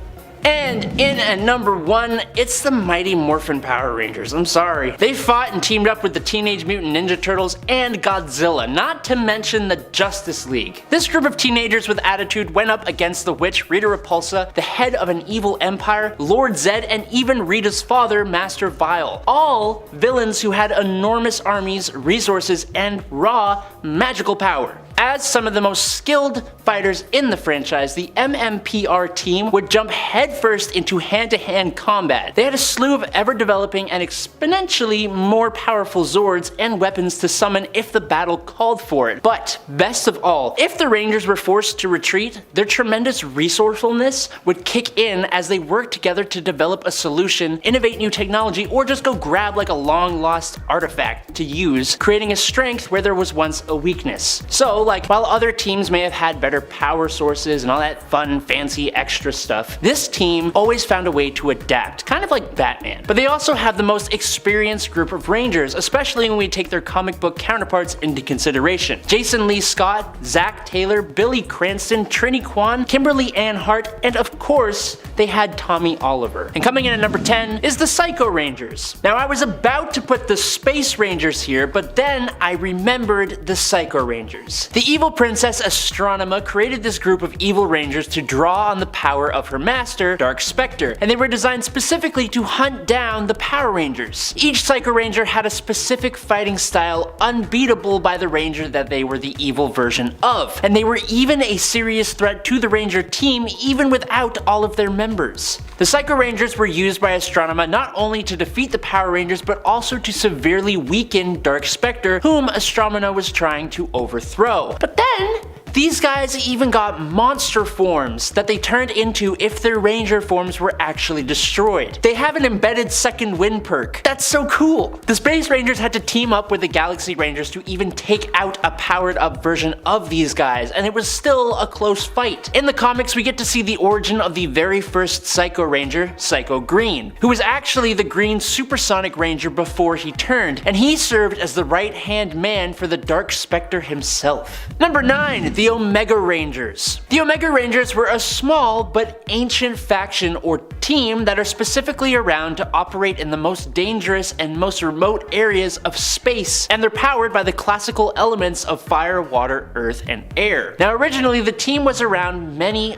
And in at number 1, it's the Mighty Morphin Power Rangers. I'm sorry. They fought and teamed up with the Teenage Mutant Ninja Turtles and Godzilla, not to mention the Justice League. This group of teenagers with attitude went up against the witch Rita Repulsa, the head of an evil empire, Lord Zed, and even Rita's father, Master Vile. All villains who had enormous armies, resources, and raw magical power. As some of the most skilled fighters in the franchise, the MMPR team would jump headfirst into hand-to-hand combat. They had a slew of ever-developing and exponentially more powerful Zords and weapons to summon if the battle called for it. But, best of all, if the Rangers were forced to retreat, their tremendous resourcefulness would kick in as they worked together to develop a solution, innovate new technology, or just go grab like a long-lost artifact to use, creating a strength where there was once a weakness. So, like, while other teams may have had better power sources and all that fun, fancy, extra stuff, this team always found a way to adapt, kind of like Batman. But they also have the most experienced group of Rangers, especially when we take their comic book counterparts into consideration. Jason Lee Scott, Zach Taylor, Billy Cranston, Trini Kwan, Kimberly Ann Hart, and of course, they had Tommy Oliver. And coming in at number 10 is the Psycho Rangers. Now, I was about to put the Space Rangers here, but then I remembered the Psycho Rangers. The evil princess Astronema created this group of evil rangers to draw on the power of her master, Dark Spectre, and they were designed specifically to hunt down the Power Rangers. Each Psycho Ranger had a specific fighting style unbeatable by the ranger that they were the evil version of, and they were even a serious threat to the Ranger team even without all of their members. The Psycho Rangers were used by Astronema not only to defeat the Power Rangers but also to severely weaken Dark Spectre, whom Astronema was trying to overthrow. But then, these guys even got monster forms that they turned into if their ranger forms were actually destroyed. They have an embedded second wind perk. That's so cool! The Space Rangers had to team up with the Galaxy Rangers to even take out a powered up version of these guys, and it was still a close fight. In the comics, we get to see the origin of the very first Psycho Ranger, Psycho Green, who was actually the Green Supersonic Ranger before he turned, and he served as the right-hand man for the Dark Spectre himself. Number 9, the Omega Rangers. The Omega Rangers were a small but ancient faction or team that are specifically around to operate in the most dangerous and most remote areas of space, and they're powered by the classical elements of fire, water, earth, and air. Now, originally the team was around many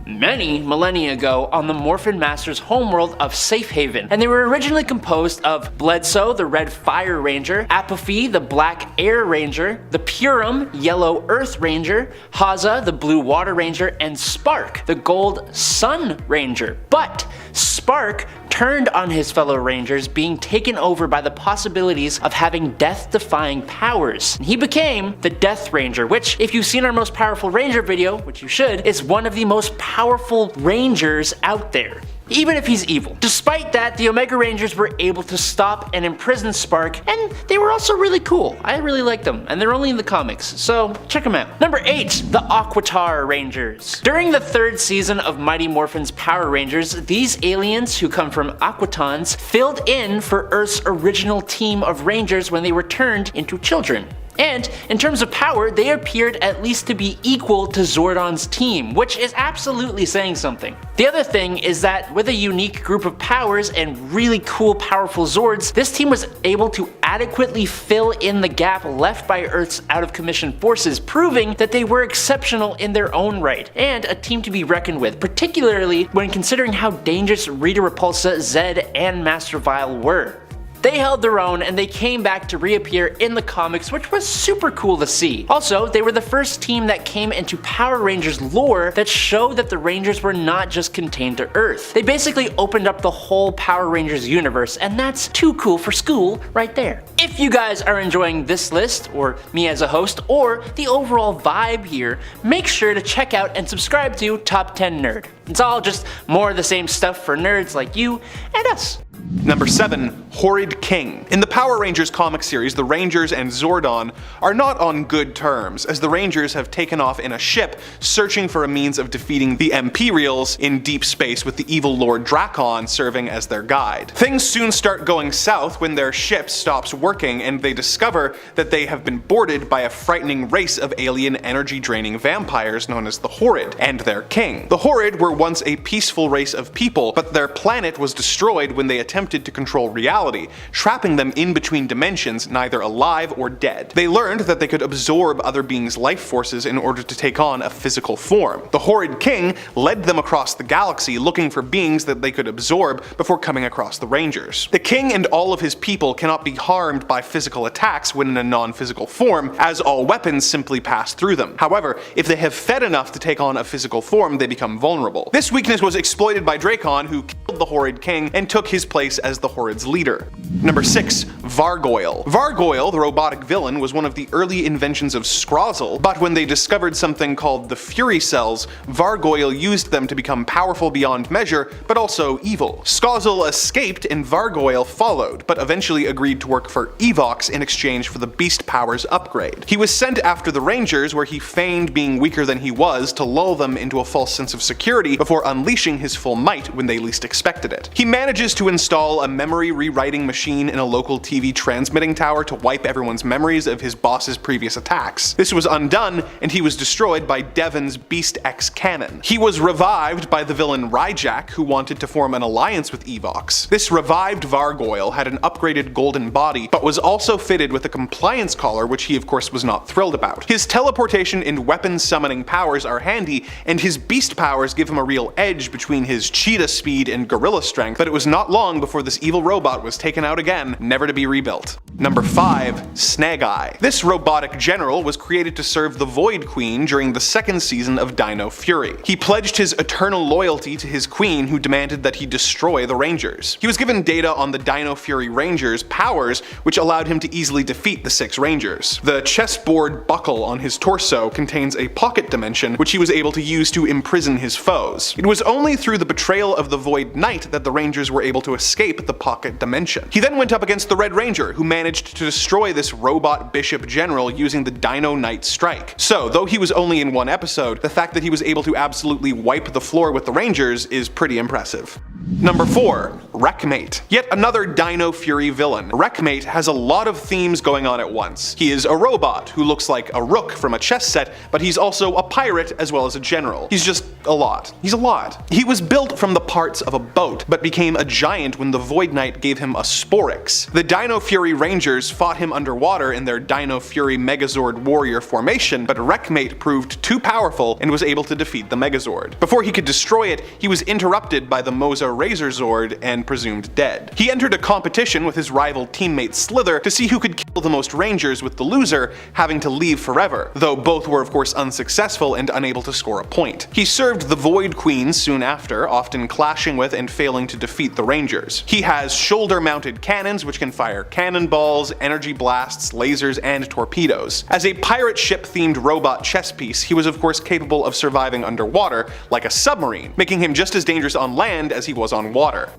millennia ago on the Morphin Master's homeworld of Safe Haven, and they were originally composed of Bledsoe, the Red Fire Ranger, Apophy, the Black Air Ranger, the Purim, Yellow Earth Ranger, Haza, the Blue Water Ranger, and Spark, the Gold Sun Ranger. But Spark turned on his fellow Rangers, being taken over by the possibilities of having death-defying powers. He became the Death Ranger, which, if you've seen our most powerful Ranger video, which you should, is one of the most powerful Rangers out there, even if he's evil. Despite that, the Omega Rangers were able to stop and imprison Spark, and they were also really cool. I really like them, and they're only in the comics, so check them out. Number 8, the Aquitar Rangers. During the 3rd season of Mighty Morphin's Power Rangers, these aliens who come from Aquitans filled in for Earth's original team of Rangers when they were turned into children. And in terms of power, they appeared at least to be equal to Zordon's team, which is absolutely saying something. The other thing is that with a unique group of powers and really cool powerful Zords, this team was able to adequately fill in the gap left by Earth's out-of-commission forces, proving that they were exceptional in their own right, and a team to be reckoned with, particularly when considering how dangerous Rita Repulsa, Zed, and Master Vile were. They held their own, and they came back to reappear in the comics, which was super cool to see. Also, they were the first team that came into Power Rangers lore that showed that the Rangers were not just contained to Earth. They basically opened up the whole Power Rangers universe, and that's too cool for school right there. If you guys are enjoying this list, or me as a host, or the overall vibe here, make sure to check out and subscribe to Top 10 Nerd. It's all just more of the same stuff for nerds like you and us. Number 7, Horrid King. In the Power Rangers comic series, the Rangers and Zordon are not on good terms, as the Rangers have taken off in a ship searching for a means of defeating the Imperials in deep space with the evil Lord Drakon serving as their guide. Things soon start going south when their ship stops working and they discover that they have been boarded by a frightening race of alien energy-draining vampires known as the Horrid, and their king. The Horrid were once a peaceful race of people, but their planet was destroyed when they attempted to control reality, trapping them in between dimensions, neither alive or dead. They learned that they could absorb other beings' life forces in order to take on a physical form. The Horrid King led them across the galaxy looking for beings that they could absorb before coming across the Rangers. The king and all of his people cannot be harmed by physical attacks when in a non-physical form, as all weapons simply pass through them. However, if they have fed enough to take on a physical form, they become vulnerable. This weakness was exploited by Drakon, who killed the Horrid King and took his place as the Horrid's leader. Number 6. Vargoyle. Vargoyle, the robotic villain, was one of the early inventions of Skrozzle, but when they discovered something called the Fury Cells, Vargoyle used them to become powerful beyond measure, but also evil. Skrozzle escaped and Vargoyle followed, but eventually agreed to work for Evox in exchange for the Beast Powers upgrade. He was sent after the Rangers, where he feigned being weaker than he was to lull them into a false sense of security before unleashing his full might when they least expected it. He manages to install a memory rewriting machine in a local TV transmitting tower to wipe everyone's memories of his boss's previous attacks. This was undone, and he was destroyed by Devon's Beast X cannon. He was revived by the villain Ryjack, who wanted to form an alliance with Evox. This revived Vargoyle had an upgraded golden body, but was also fitted with a compliance collar, which he of course was not thrilled about. His teleportation and weapon summoning powers are handy, and his beast powers give him a real edge between his cheetah speed and gorilla strength, but it was not long before this evil robot was taken out again, never to be rebuilt. Number 5. Snag-Eye. This robotic general was created to serve the Void Queen during the second season of Dino Fury. He pledged his eternal loyalty to his queen, who demanded that he destroy the Rangers. He was given data on the Dino Fury Rangers' powers, which allowed him to easily defeat the 6 Rangers. The chessboard buckle on his torso contains a pocket dimension, which he was able to use to imprison his foes. It was only through the betrayal of the Void Knight that the Rangers were able to escape the pocket dimension. He then went up against the Red Ranger, who managed to destroy this robot bishop general using the Dino Knight strike. So, though he was only in one episode, the fact that he was able to absolutely wipe the floor with the Rangers is pretty impressive. Number 4. Wreckmate. Yet another Dino Fury villain. Wreckmate has a lot of themes going on at once. He is a robot who looks like a rook from a chess set, but he's also a pirate as well as a general. He's just a lot. He's a lot. He was built from the parts of a boat, but became a giant when the Void Knight gave him a Sporix. The Dino Fury Rangers fought him underwater in their Dino Fury Megazord warrior formation, but Wreckmate proved too powerful and was able to defeat the Megazord. Before he could destroy it, he was interrupted by the Moza Razor Zord and presumed dead. He entered a competition with his rival teammate Slither to see who could kill the most Rangers, with the loser having to leave forever, though both were of course unsuccessful and unable to score a point. He served the Void Queen soon after, often clashing with and failing to defeat the Rangers. He has shoulder-mounted cannons which can fire cannonballs, energy blasts, lasers, and torpedoes. As a pirate ship-themed robot chess piece, he was of course capable of surviving underwater, like a submarine, making him just as dangerous on land as he was on water.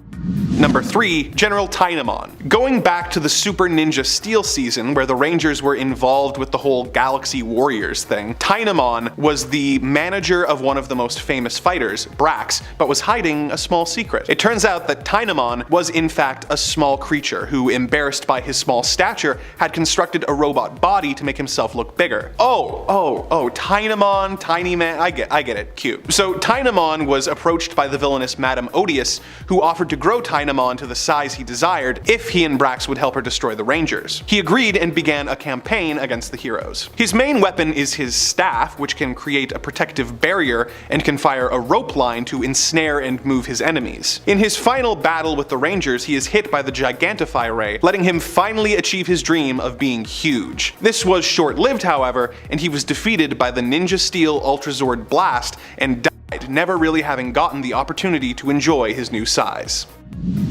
Number 3. General Tynamon. Going back to the Super Ninja Steel season, where the Rangers were involved with the whole Galaxy Warriors thing, Tynamon was the manager of one of the most famous fighters, Brax, but was hiding a small secret. It turns out that Tynamon was in fact a small creature who, embarrassed by his small stature, had constructed a robot body to make himself look bigger. Tynamon, tiny man, I get it, cute. So Tynamon was approached by the villainous Madame Odious, who offered to grow Tynamon to the size he desired if he and Brax would help her destroy the Rangers. He agreed and began a campaign against the heroes. His main weapon is his staff, which can create a protective barrier and can fire a rope line to ensnare and move his enemies. In his final battle with the Rangers, he is hit by the Gigantify Ray, letting him finally achieve his dream of being huge. This was short-lived, however, and he was defeated by the Ninja Steel Ultrazord Blast and died, never really having gotten the opportunity to enjoy his new size.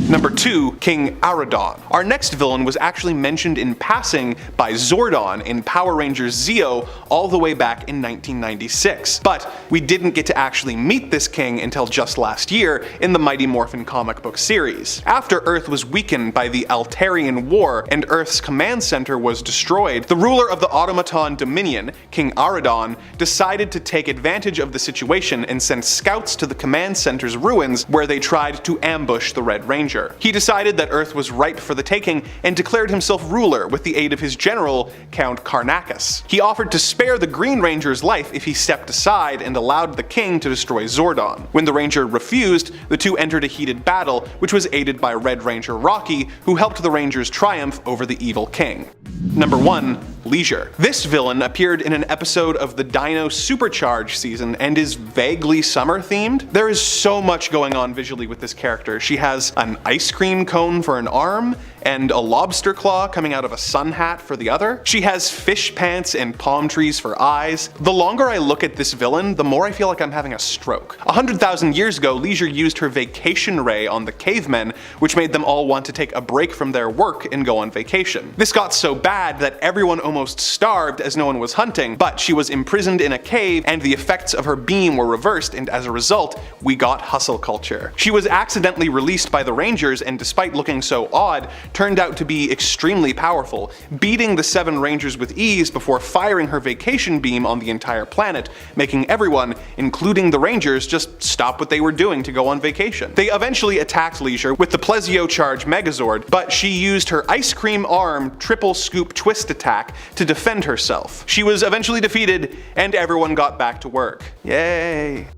Number 2. King Aradon. Our next villain was actually mentioned in passing by Zordon in Power Rangers Zeo all the way back in 1996, but we didn't get to actually meet this king until just last year in the Mighty Morphin comic book series. After Earth was weakened by the Altarian War and Earth's command center was destroyed, the ruler of the Automaton Dominion, King Aradon, decided to take advantage of the situation and sent scouts to the command center's ruins, where they tried to ambush the Red Ranger. He decided that Earth was ripe for the taking and declared himself ruler with the aid of his general, Count Karnakas. He offered to spare the Green Ranger's life if he stepped aside and allowed the king to destroy Zordon. When the Ranger refused, the two entered a heated battle, which was aided by Red Ranger Rocky, who helped the Rangers triumph over the evil king. Number 1. Leisure. This villain appeared in an episode of the Dino Supercharge season and is vaguely summer themed. There is so much going on visually with this character. She has an ice cream cone for an arm, and a lobster claw coming out of a sun hat for the other. She has fish pants and palm trees for eyes. The longer I look at this villain, the more I feel like I'm having a stroke. 100,000 years ago, Leisure used her vacation ray on the cavemen, which made them all want to take a break from their work and go on vacation. This got so bad that everyone almost starved as no one was hunting, but she was imprisoned in a cave and the effects of her beam were reversed, and as a result, we got hustle culture. She was accidentally released by the Rangers, and despite looking so odd, turned out to be extremely powerful, beating the 7 Rangers with ease before firing her vacation beam on the entire planet, making everyone, including the Rangers, just stop what they were doing to go on vacation. They eventually attacked Leisure with the Plesio Charge Megazord, but she used her ice cream arm triple scoop twist attack to defend herself. She was eventually defeated, and everyone got back to work. Yay!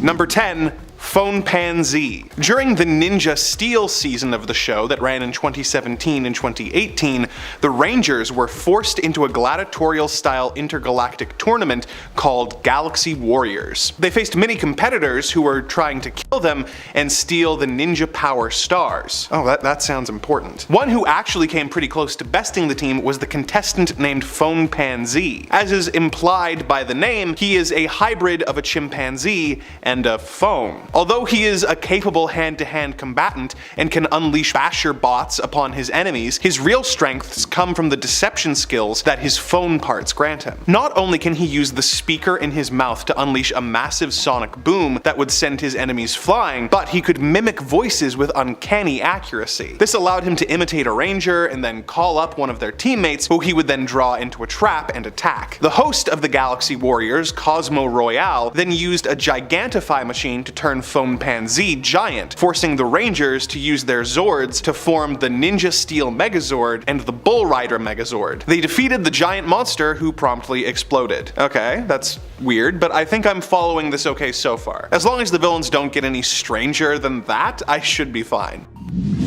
Number 10. Phone Pan Z. During the Ninja Steel season of the show that ran in 2017 and 2018, the Rangers were forced into a gladiatorial-style intergalactic tournament called Galaxy Warriors. They faced many competitors who were trying to kill them and steal the Ninja Power Stars. Oh, that sounds important. One who actually came pretty close to besting the team was the contestant named Phone Pan Z. As is implied by the name, he is a hybrid of a chimpanzee and a phone. Although he is a capable hand-to-hand combatant and can unleash basher bots upon his enemies, his real strengths come from the deception skills that his phone parts grant him. Not only can he use the speaker in his mouth to unleash a massive sonic boom that would send his enemies flying, but he could mimic voices with uncanny accuracy. This allowed him to imitate a ranger and then call up one of their teammates, who he would then draw into a trap and attack. The host of the Galaxy Warriors, Cosmo Royale, then used a Gigantify machine to turn Phone Pan Z giant, forcing the Rangers to use their Zords to form the Ninja Steel Megazord and the Bull Rider Megazord. They defeated the giant monster, who promptly exploded. Okay, that's weird, but I think I'm following this okay so far. As long as the villains don't get any stranger than that, I should be fine.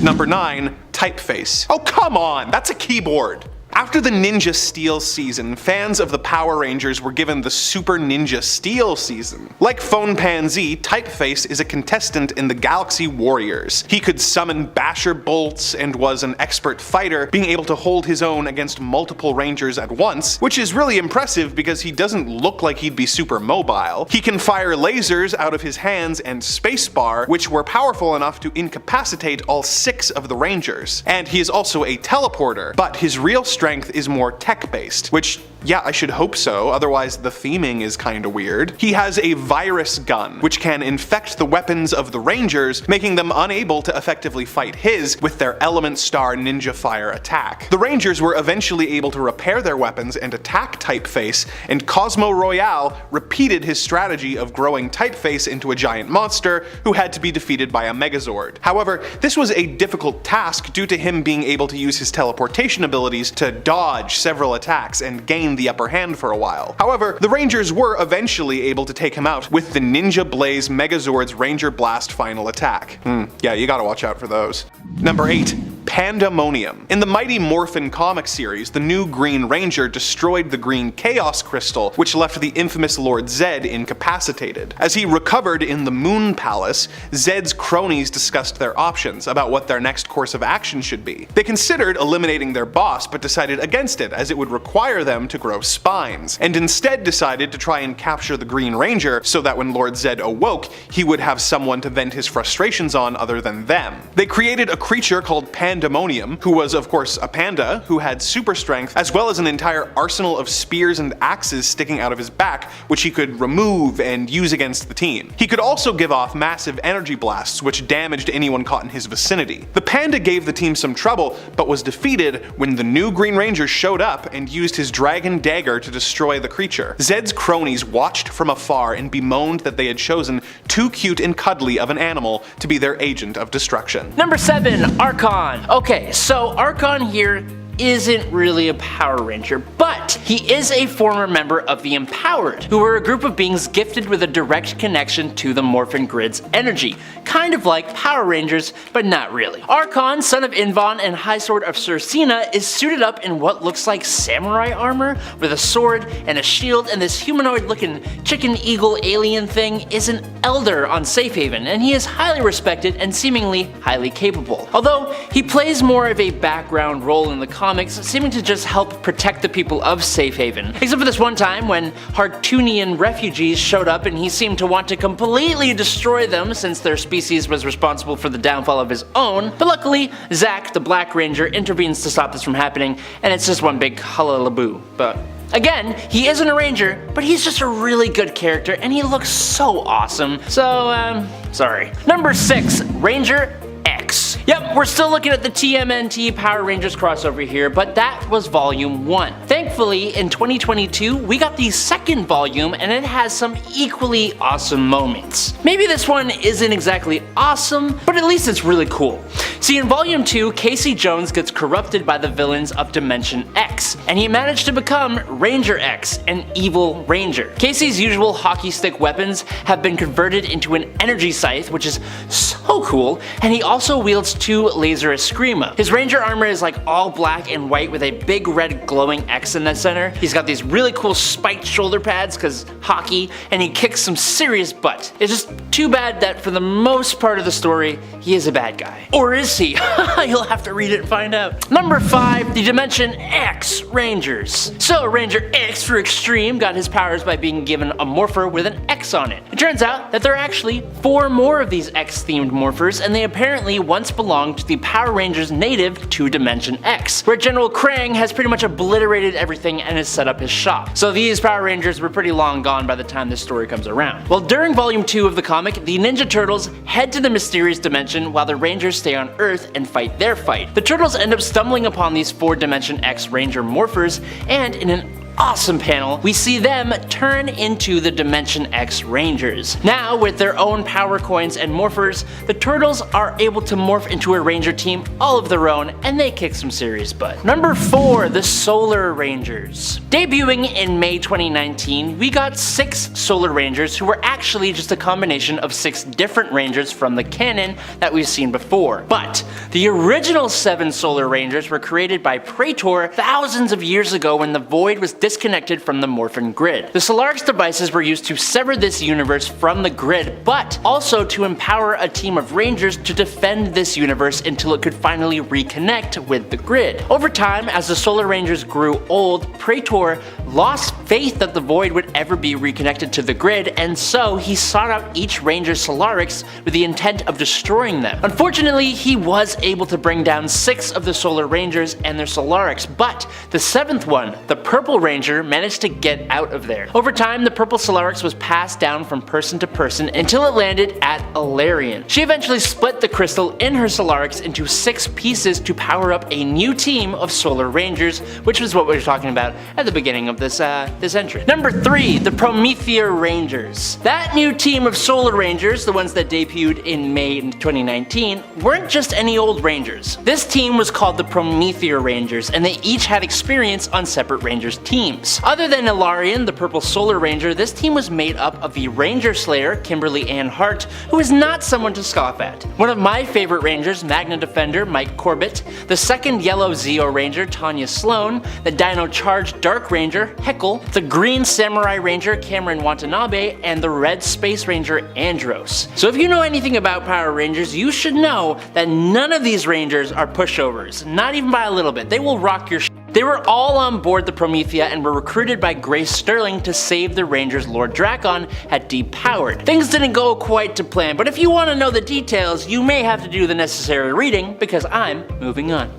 Number 9. Typeface. Oh come on, that's a keyboard! After the Ninja Steel season, fans of the Power Rangers were given the Super Ninja Steel season. Like Phone Pan Z, Typeface is a contestant in the Galaxy Warriors. He could summon basher bolts and was an expert fighter, being able to hold his own against multiple Rangers at once, which is really impressive because he doesn't look like he'd be super mobile. He can fire lasers out of his hands and spacebar, which were powerful enough to incapacitate all 6 of the Rangers. And he is also a teleporter, but his real strength is more tech-based, which, yeah, I should hope so, otherwise the theming is kinda weird. He has a virus gun, which can infect the weapons of the Rangers, making them unable to effectively fight his with their Element Star Ninja Fire attack. The Rangers were eventually able to repair their weapons and attack Typeface, and Cosmo Royale repeated his strategy of growing Typeface into a giant monster who had to be defeated by a Megazord. However, this was a difficult task due to him being able to use his teleportation abilities to dodge several attacks and gain the upper hand for a while. However, the Rangers were eventually able to take him out with the Ninja Blaze Megazord's Ranger Blast final attack. Yeah, you gotta watch out for those. Number 8. Pandemonium. In the Mighty Morphin comic series, the new Green Ranger destroyed the Green Chaos Crystal, which left the infamous Lord Zed incapacitated. As he recovered in the Moon Palace, Zed's cronies discussed their options about what their next course of action should be. They considered eliminating their boss, but decided against it as it would require them to grow spines, and instead decided to try and capture the Green Ranger so that when Lord Zed awoke, he would have someone to vent his frustrations on other than them. They created a creature called Pandemonium, who was of course a panda who had super strength, as well as an entire arsenal of spears and axes sticking out of his back, which he could remove and use against the team. He could also give off massive energy blasts, which damaged anyone caught in his vicinity. The panda gave the team some trouble, but was defeated when the new Green Ranger showed up and used his dragon dagger to destroy the creature. Zed's cronies watched from afar and bemoaned that they had chosen too cute and cuddly of an animal to be their agent of destruction. Number 7. Archon. Okay, so Archon here isn't really a Power Ranger, but he is a former member of the Empowered, who are a group of beings gifted with a direct connection to the Morphin Grid's energy, kind of like Power Rangers, but not really. Archon, son of Invon and High Sword of Circina, is suited up in what looks like samurai armor, with a sword and a shield, and this humanoid-looking chicken eagle alien thing is an elder on Safe Haven, and he is highly respected and seemingly highly capable. Although he plays more of a background role in the comics, seeming to just help protect the people of Safe Haven. Except for this one time when Hartoonian refugees showed up and he seemed to want to completely destroy them since their species was responsible for the downfall of his own. But luckily, Zack, the Black Ranger, intervenes to stop this from happening, and it's just one big hullabaloo. But again, he isn't a ranger, but he's just a really good character and he looks so awesome. So, sorry. Number 6, Ranger X. Yep, we're still looking at the TMNT Power Rangers crossover here, but that was volume 1. Thankfully, in 2022, we got the second volume and it has some equally awesome moments. Maybe this one isn't exactly awesome, but at least it's really cool. See, in volume 2, Casey Jones gets corrupted by the villains of Dimension X, and he managed to become Ranger X, an evil ranger. Casey's usual hockey stick weapons have been converted into an energy scythe, which is so cool, and he also wields 2 laser eskrima. His ranger armor is like all black and white with a big red glowing X in the center. He's got these really cool spiked shoulder pads cause hockey, and he kicks some serious butt. It's just too bad that for the most part of the story, he is a bad guy. Or is he? You'll have to read it and find out. Number 5, the Dimension X Rangers. So Ranger X for Extreme got his powers by being given a morpher with an X on it. It turns out that there are actually 4 more of these X-themed morphers, and they apparently once belonged to the Power Rangers native to Dimension X, where General Krang has pretty much obliterated everything and has set up his shop. So these Power Rangers were pretty long gone by the time this story comes around. Well, during volume 2 of the comic, the Ninja Turtles head to the mysterious dimension while the Rangers stay on Earth and fight their fight. The Turtles end up stumbling upon these 4 Dimension X Ranger morphers, and in an awesome panel, we see them turn into the Dimension X Rangers. Now, with their own power coins and morphers, the Turtles are able to morph into a Ranger team all of their own, and they kick some serious butt. Number 4, the Solar Rangers. Debuting in May 2019, we got 6 Solar Rangers who were actually just a combination of 6 different Rangers from the canon that we've seen before. But the original 7 Solar Rangers were created by Praetor thousands of years ago when the Void was disconnected from the Morphin Grid. The Solarix devices were used to sever this universe from the grid, but also to empower a team of Rangers to defend this universe until it could finally reconnect with the grid. Over time, as the Solar Rangers grew old, Praetor lost faith that the Void would ever be reconnected to the grid, and so he sought out each Ranger's Solarix with the intent of destroying them. Unfortunately, he was able to bring down 6 of the Solar Rangers and their Solarix, but the 7th one, the Purple Ranger, managed to get out of there. Over time, the purple Solarix was passed down from person to person until it landed at Alarian. She eventually split the crystal in her Solarix into 6 pieces to power up a new team of Solar Rangers, which was what we were talking about at the beginning of this entry. Number 3, the Promethea Rangers. That new team of Solar Rangers, the ones that debuted in May 2019, weren't just any old Rangers. This team was called the Promethea Rangers, and they each had experience on separate Rangers teams. Other than Ilarion, the Purple Solar Ranger, this team was made up of the Ranger Slayer, Kimberly Ann Hart, who is not someone to scoff at. One of my favorite Rangers, Magna Defender, Mike Corbett, the second Yellow Zeo Ranger, Tanya Sloan, the Dino Charged Dark Ranger, Heckle, the Green Samurai Ranger, Cameron Watanabe, and the Red Space Ranger, Andros. So if you know anything about Power Rangers, you should know that none of these Rangers are pushovers, not even by a little bit. They will rock your shit. They were all on board the Promethea and were recruited by Grace Sterling to save the Rangers Lord Drakon had depowered. Things didn't go quite to plan, but if you want to know the details, you may have to do the necessary reading because I'm moving on.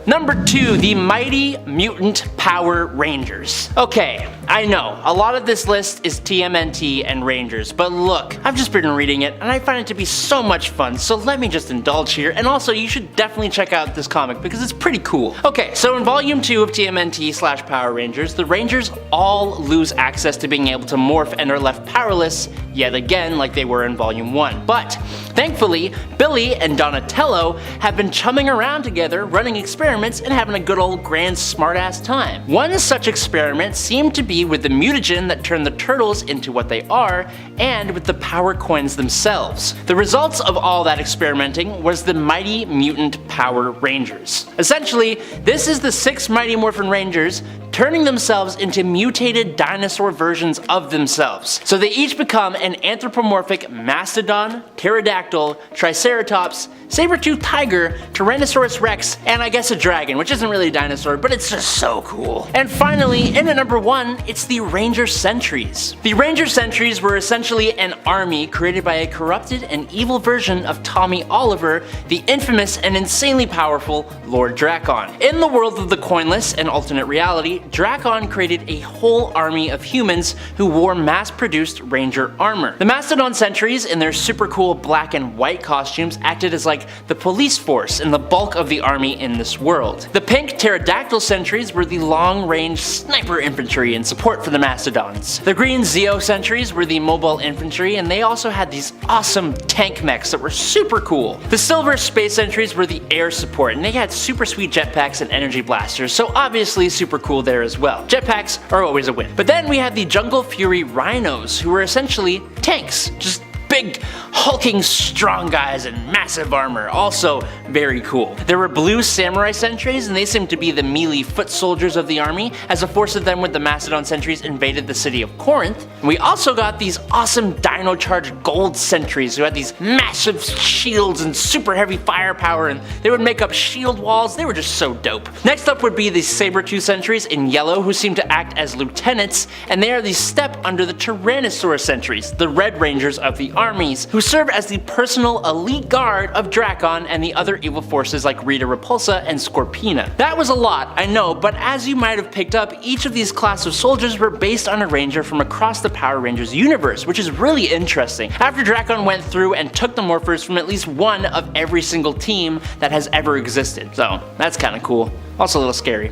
Number 2, the Mighty Mutant Power Rangers. Okay, I know, a lot of this list is TMNT and Rangers, but look, I've just been reading it and I find it to be so much fun, so let me just indulge here, and also you should definitely check out this comic because it's pretty cool. Okay, so in volume 2 of TMNT/Power Rangers, the Rangers all lose access to being able to morph and are left powerless yet again like they were in volume 1. But thankfully, Billy and Donatello have been chumming around together, running experiments and having a good old grand smartass time. One such experiment seemed to be with the mutagen that turned the turtles into what they are, and with the power coins themselves. The results of all that experimenting was the Mighty Mutant Power Rangers. Essentially, this is the 6 Mighty Morphin Rangers turning themselves into mutated dinosaur versions of themselves. So they each become an anthropomorphic mastodon, pterodactyl, triceratops, saber-toothed tiger, Tyrannosaurus rex, and I guess a dragon, which isn't really a dinosaur, but it's just so cool. And finally, in at number 1, it's the Ranger Sentries. The Ranger Sentries were essentially an army created by a corrupted and evil version of Tommy Oliver, the infamous and insanely powerful Lord Drakon. In the world of the Coinless and alternate reality, Drakon created a whole army of humans who wore mass-produced Ranger armor. The Mastodon Sentries, in their super cool black and white costumes, acted as like the police force and the bulk of the army in this world. The pink Pterodactyl Sentries were the long-range sniper infantry in support for the Mastodons. The green Zeo Sentries were the mobile infantry, and they also had these awesome tank mechs that were super cool. The silver Space Sentries were the air support, and they had super sweet jetpacks and energy blasters, so obviously super cool there as well. Jetpacks are always a win. But then we had the Jungle Fury Rhinos, who were essentially tanks, just big, hulking, strong guys in massive armor, also very cool. There were blue Samurai Sentries, and they seemed to be the melee foot soldiers of the army, as a force of them with the Mastodon Sentries invaded the city of Corinth. And we also got these awesome dino-charged gold Sentries who had these massive shields and super heavy firepower, and they would make up shield walls. They were just so dope. Next up would be the Saber-Tooth Sentries in yellow, who seem to act as lieutenants, and they are the step under the Tyrannosaurus Sentries, the Red Rangers of the armies, who serve as the personal elite guard of Drakon and the other evil forces like Rita Repulsa and Scorpina. That was a lot, I know, but as you might have picked up, each of these class of soldiers were based on a ranger from across the Power Rangers universe, which is really interesting. After Drakon went through and took the morphers from at least one of every single team that has ever existed. So that's kinda cool. Also a little scary.